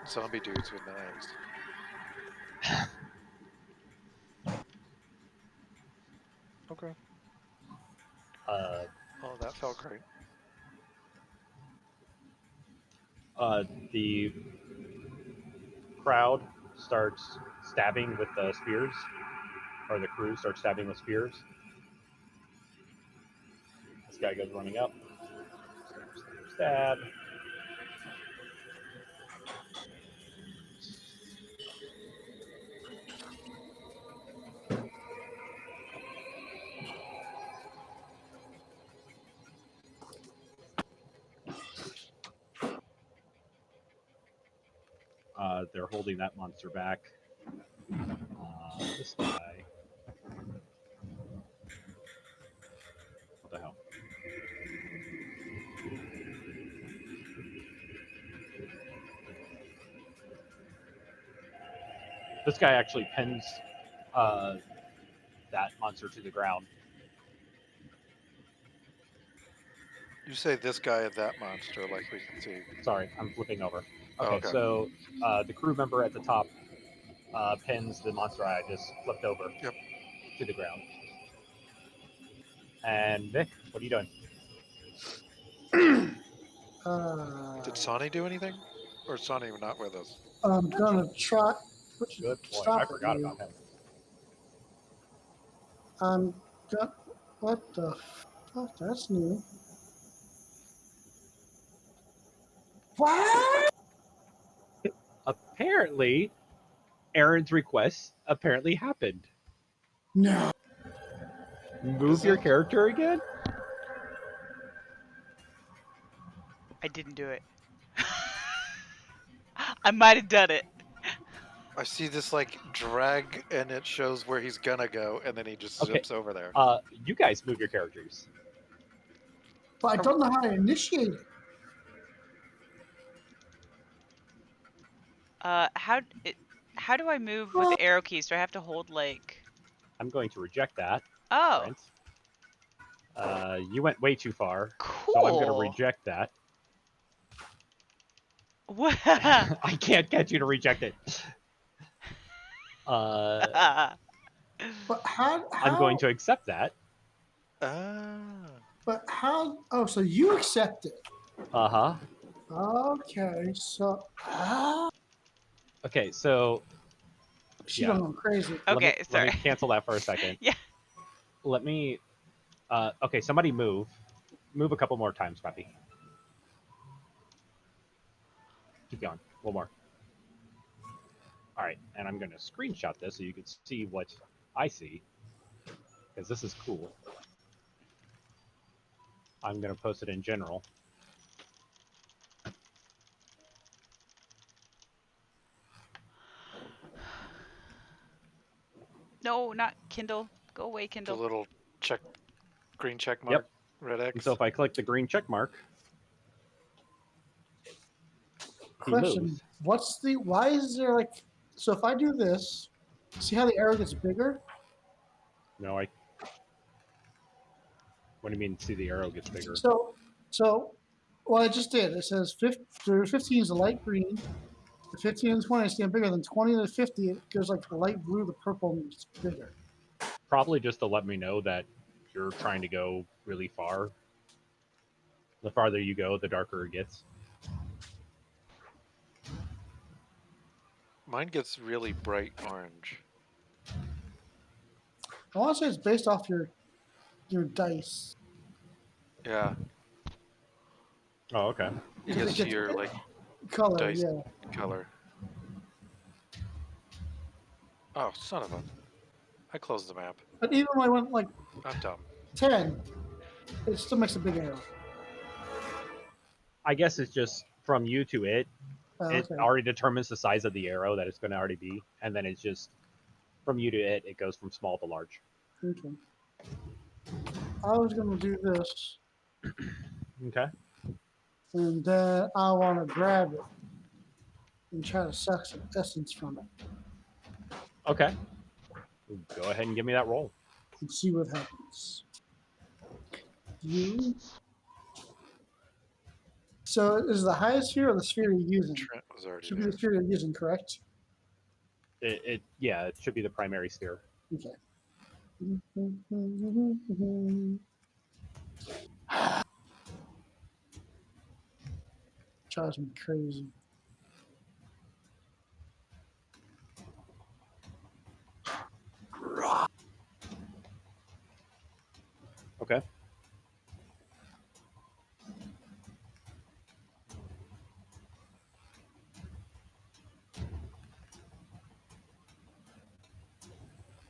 zombie dudes with knives? Okay. uh, Oh, that felt great. the crowd starts stabbing with spears, or the crew starts stabbing with spears. This guy goes running up. Stab. They're holding that monster back. This guy. What the hell? This guy actually pins that monster to the ground. You say this guy and that monster, like we can see. Sorry, I'm flipping over. Oh, Okay, okay. so the crew member at the top pins the monster I just flipped over Yep. to the ground. And Vic, what are you doing? Did Sonny do anything? Or is Sonny not with us? I'm gonna try. Good point. Stop I it, forgot you. about him. I'm got. What the fuck? That's new. What? Apparently, Aaron's request apparently happened. No. Move Is your it? character again? I didn't do it. I might have done it. I see this like drag and it shows where he's gonna go and then he just Okay. zips over there. You guys move your characters. But I don't know how to initiate it. How do I move with the arrow keys? Do I have to hold like? I'm going to reject that, Oh, Brent. You went way too far, cool. so I'm going to reject that. What? I can't get you to reject it. But how? I'm going to accept that. Ah. But how? Oh, so you accept it? Uh-huh. Okay. So. Okay, so She Yeah. don't go crazy. Okay, let sorry. me cancel that for a second. Yeah. Let me okay, somebody move. Move a couple more times, Puppy. Keep going. One more. All right, and I'm going to screenshot this so you can see what I see, because this is cool. I'm going to post it in general. No, not Kindle. Go away, The Kindle. little green check Yep. mark, red And X. so if I click the green check mark, he Question: moves. What's the? Why is there like? So if I do this, see how the arrow gets bigger? No, I. What do you mean? See, the arrow gets bigger. So, well, I just did. It says 15 is a light green. The 15 and 20 is getting bigger. Than 20 to 50, it goes like the light blue, the purple, and it's bigger. Probably just to let me know that you're trying to go really far. The farther you go, the darker it gets. Mine gets really bright orange. I want to say it's based off your dice. Yeah. Oh, okay. You Because can it see gets your like color, dice yeah. color. Oh, son of a. I closed the map. But even when I went like I'm dumb. 10, it still makes a big arrow. I guess it's just from you to it. It Okay. already determines the size of the arrow that it's going to already be, and then it's just from you to it. It goes from small to large. Okay. I was going to do this, Okay. and then I want to grab it and try to suck some essence from it Okay. Go ahead and give me that roll. and see what happens. You. So is the highest sphere or the sphere you're using? Trent was already Should be there. the sphere you're using, correct? Yeah, it should be the primary sphere. Okay. Drives me crazy. Okay.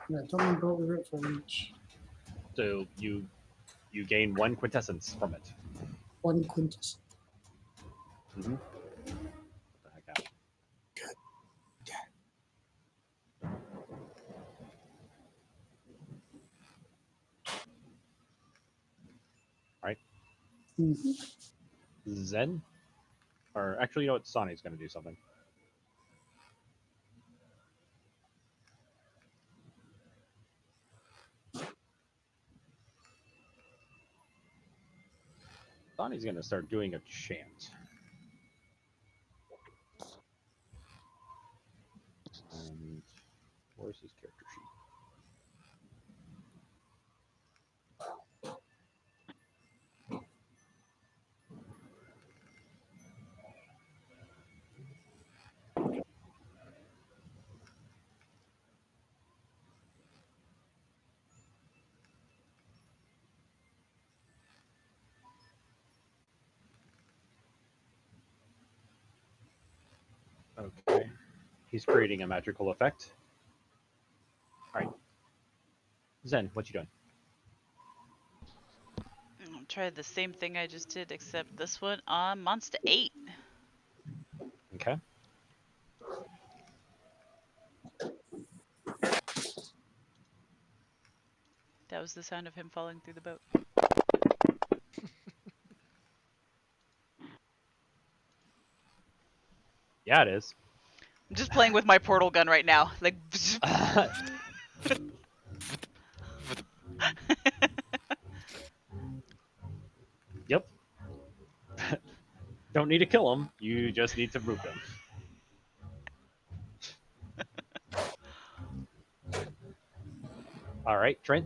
Yeah, don't even go over it for each. So you gain 1 quintessence from it. 1 quintus. Mm-hmm. What the heck happened? All right. Mm-hmm. Zen, or actually, you know what? Sonny's going to do something. Bonnie's gonna start doing a chant. And where's his character sheet? Okay. He's creating a magical effect. Alright. Zen, what you doing? I'll try the same thing I just did, except this one on Monster 8. Okay. That was the sound of him falling through the boat. Yeah, it is. I'm just playing with my portal gun right now. Like. Yep. Don't need to kill him. You just need to move him. All right, Trent.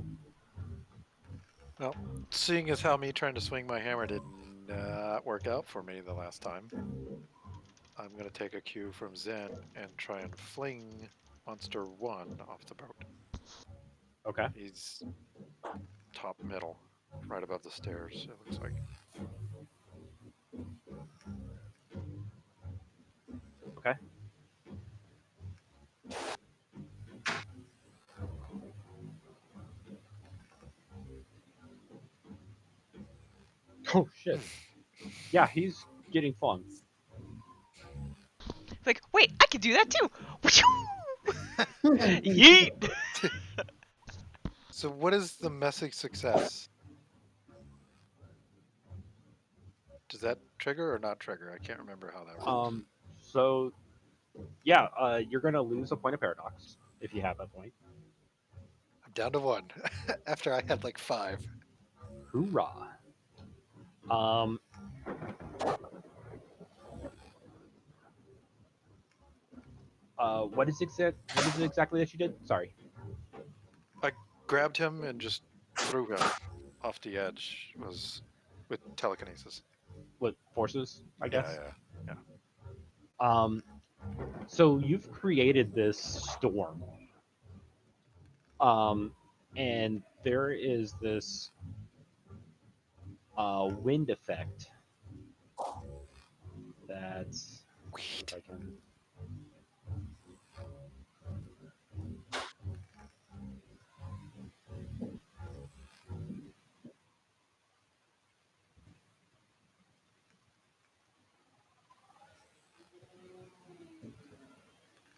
Well, seeing as how me trying to swing my hammer did not work out for me the last time, I'm going to take a cue from Zen and try and fling Monster 1 off the boat. Okay. He's top middle, right above the stairs, it looks like. Okay. Oh shit. Yeah, he's getting flung. Like, wait, I can do that too. Yeet. So what is the message success? Does that trigger or not trigger? I can't remember how that works. So yeah, you're gonna lose a point of paradox if you have that point. I'm down to 1 after I had like 5. Hoorah. Um, what is it exactly that you did? Sorry. I grabbed him and just threw him off the edge. Was with telekinesis. What forces, I guess. Yeah. So you've created this storm. And there is this wind effect that's if I can.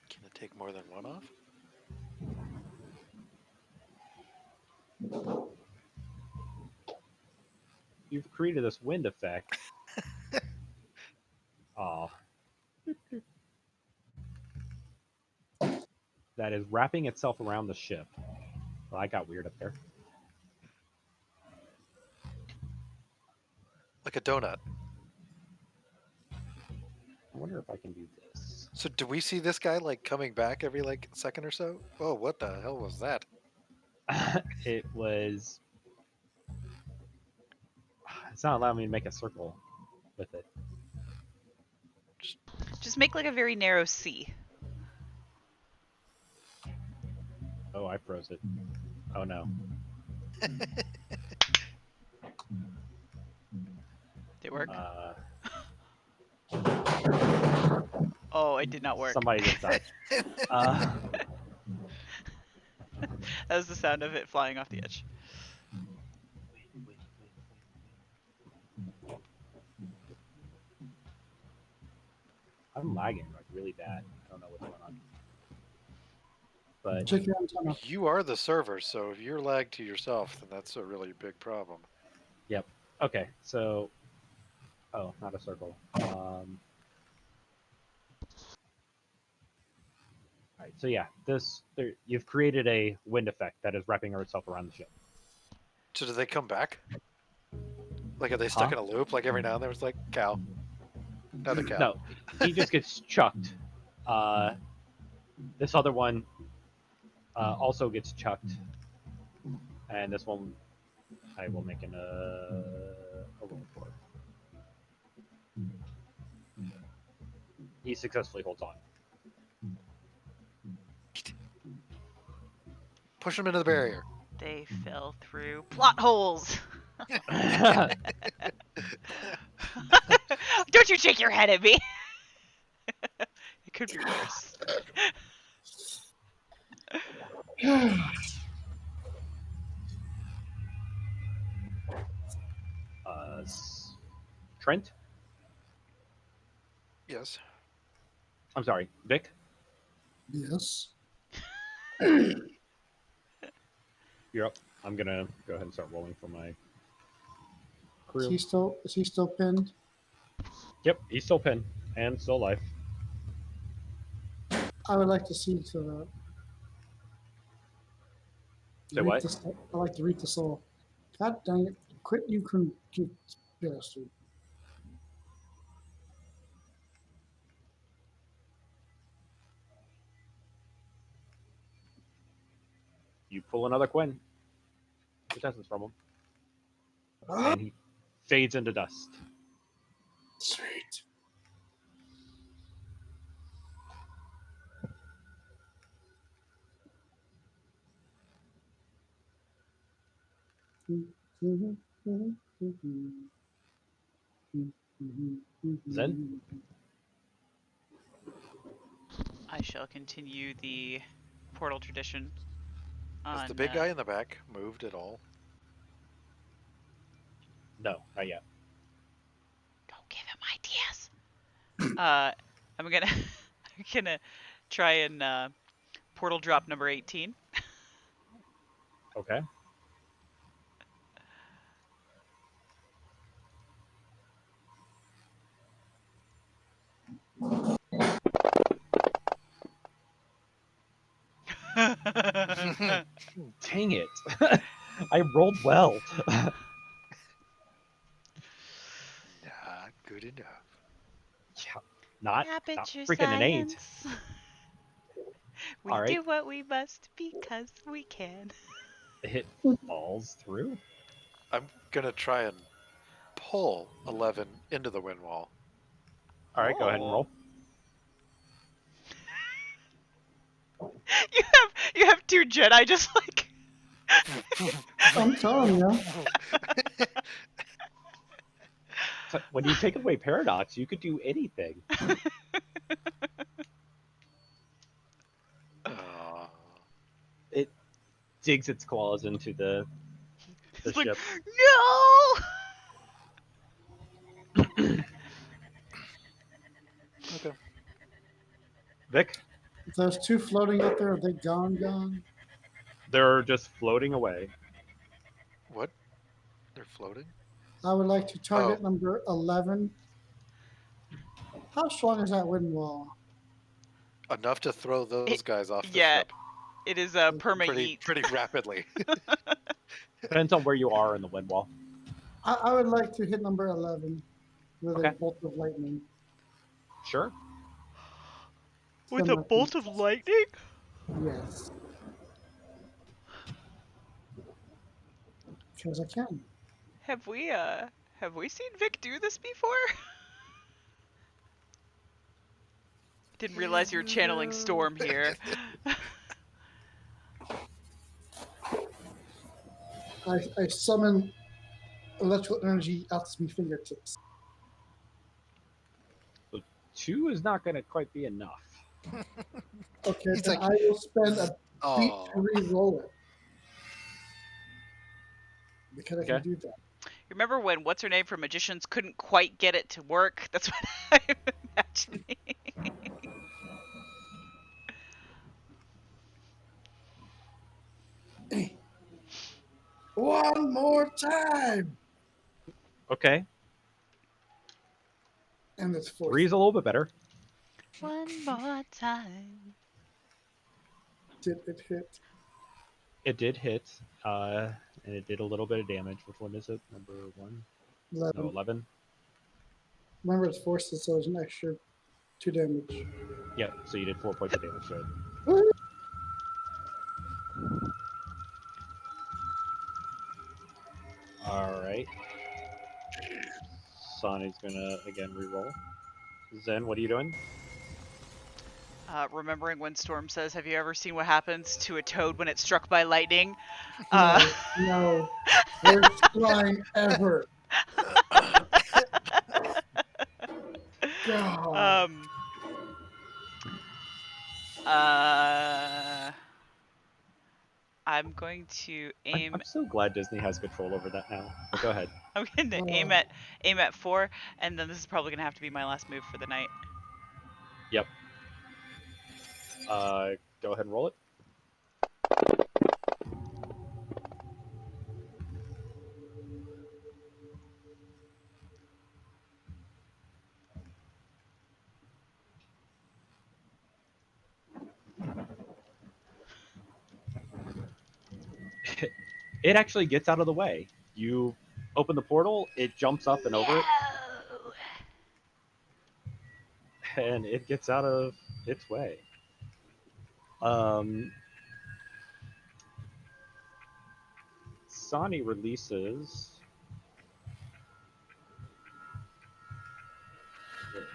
Can it take more than 1 off? You've created this wind effect. uh, that is wrapping itself around the ship. Well, I got weird up there. Like a donut. I wonder if I can do this. So do we see this guy like coming back every like second or so? Oh, what the hell was that? It was. It's not allowing me to make a circle with it. Just make like a very narrow C. Oh, I froze it. Oh no. Did it work? Oh, it did not work. Somebody just died. Uh, That was the sound of it flying off the edge. I'm lagging like really bad. I don't know what's going on. But Check your antenna. You are the server, so if you're lagged to yourself, then that's a really big problem. yep. Okay. So. Oh, not a circle. Alright, so yeah, you've created a wind effect that is wrapping itself around the ship. So do they come back? Like, are they stuck in a loop? Like, every now and then it's like, cow. Another cow. No, he just gets chucked. This other one also gets chucked, and this one I will make a roll for. He successfully holds on. Push him into the barrier. They fell through plot holes. Don't you shake your head at me. It could be worse. Trent? Yes. I'm sorry, Vic? Yes. You're up. I'm gonna go ahead and start rolling for my Is crew. he still pinned? Yep, he's still pinned and still alive. I would like to see to Say reap what? the soul. I like to reap the soul. God dang it! Quit, you can bastard. You pull another Quinn. Get essence from him. And he fades into dust. Sweet. Zen? I shall continue the portal tradition. Has the On big guy in the back moved at all? No, not yet. Don't give him ideas. I'm gonna I'm gonna try and portal drop number 18. Okay. Dang it. I rolled well. Not good enough. Yeah, not Aperture freaking an 8. science. We All right. do what we must because we can. It falls through. I'm gonna try and pull 11 into the wind wall. All right, go ahead and roll. You have two Jedi just like I'm telling you. So when you take away paradox, you could do anything. It digs its claws into the it's like ship. no. Okay. Vic, Those two floating out there, are they gone? they're just floating away. What? They're floating? I would like to target number 11. How strong is that wind wall? Enough to throw those guys off the Yeah, ship it is a perma pretty yeet. rapidly. Depends on where you are in the wind wall. I would like to hit number 11 with Okay. a bolt of lightning. Sure. With a Similar bolt to- of lightning? Yes. Because I can. Have we seen Vic do this before? Didn't realize you were channeling Storm here. I summon electrical energy out to my fingertips. So 2 is not going to quite be enough. Okay, He's then like, I will spend a beat oh, to re-roll it. Because I can Okay. do that. Remember when what's her name from Magicians couldn't quite get it to work? That's what I'm imagining. One more time! Okay. And it's 4. 3's a little bit better. One more time. Did it hit? It did hit, and it did a little bit of damage. Which one is it? Number 1? No, 11. 11. Remember, it's forces, so it's an extra 2 damage. Yep. So you did 4 points of damage to it. Woo! All right. Sonny's gonna again reroll. Zen, what are you doing? Remembering when Storm says, "Have you ever seen what happens to a toad when it's struck by lightning?" No, Uh, no. Worst line ever. God. um, uh, I'm going to aim. I'm so glad Disney has control over that now. But go ahead. I'm going to Oh. aim at 4, and then this is probably going to have to be my last move for the night. Yep. Go ahead and roll it. It actually gets out of the way. You open the portal, it jumps up and over it, and it gets out of its way. Sonny releases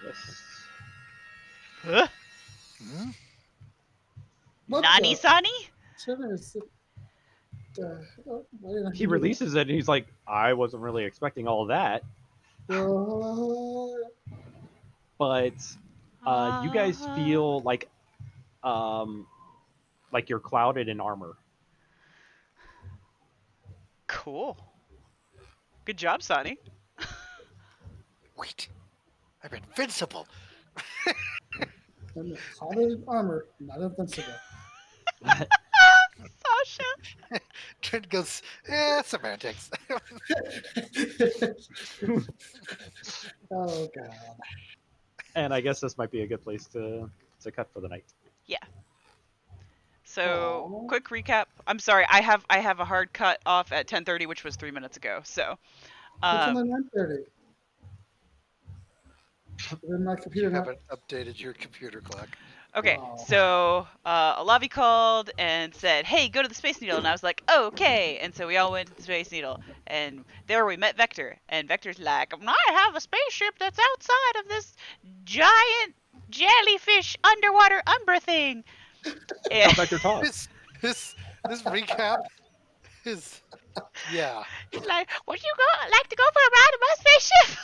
this. Huh? Hmm? What Nani, the? Sani? Sinners. Why didn't I He do that? releases it, and he's like, "I wasn't really expecting all that." What? But you guys feel like you're clouded in armor. Cool. Good job, Sani. Wait, I'm invincible. I'm clouded in armor, not invincible. Sasha. Trent goes, semantics. Oh God. And I guess this might be a good place to cut for the night. Yeah. So, Aw. quick recap. I'm sorry. I have a hard cut off at 10:30, which was 3 minutes ago. So, It's only um, 9:30. Did my You computer not? haven't updated your computer clock. okay. Wow. So, Alavi called and said, "Hey, go to the Space Needle," and I was like, "Okay." And so we all went to the Space Needle, and there we met Vector, and Vector's like, "I have a spaceship that's outside of this giant jellyfish underwater Umbra thing." That's how And Vector talks. This this this recap is yeah. he's like, "Would you go like to go for a ride in my spaceship?"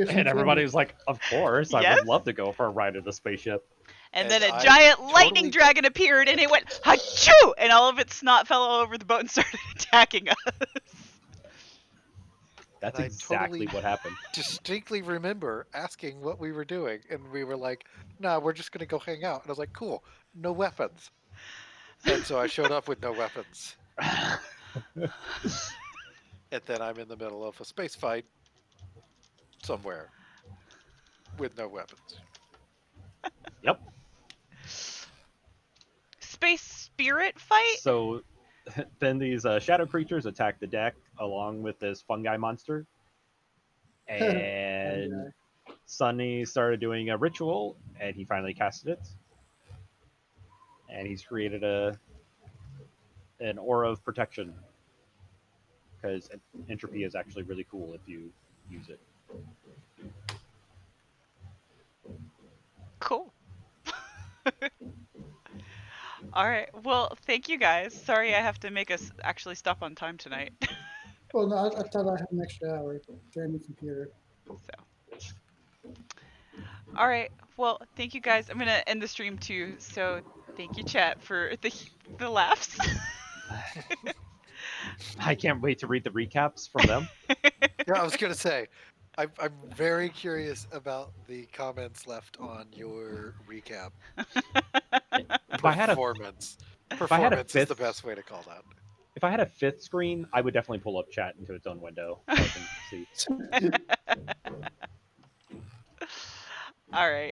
And everybody was like, "Of course, I Yes. would love to go for a ride in the spaceship." And And then a I giant lightning totally dragon appeared, and it went hachoo, and all of its snot fell all over the boat and started attacking us. That's I exactly totally what happened. distinctly remember asking what we were doing, and we were like, "No, we're just gonna go hang out." And I was like, "Cool, no weapons." And so I showed up with no weapons, and then I'm in the middle of a space fight somewhere with no weapons. Yep. Space spirit fight? So then these shadow creatures attack the deck along with this fungi monster, and Okay. Sunny started doing a ritual, and he finally casted it, and he's created an aura of protection because entropy is actually really cool if you use it. Cool. All right. Well, thank you guys. Sorry I have to make us actually stop on time tonight. Well, no, I thought I had an extra hour during the computer. So, all right. Well, thank you guys. I'm gonna end the stream too. So, thank you, chat, for the laughs. I can't wait to read the recaps from them. Yeah, I was gonna say, I'm very curious about the comments left on your recap. If I had a Performance. if I had a Performance is the fifth best way to call that. if I had a fifth screen, I would definitely pull up chat into its own window so I can see. All right.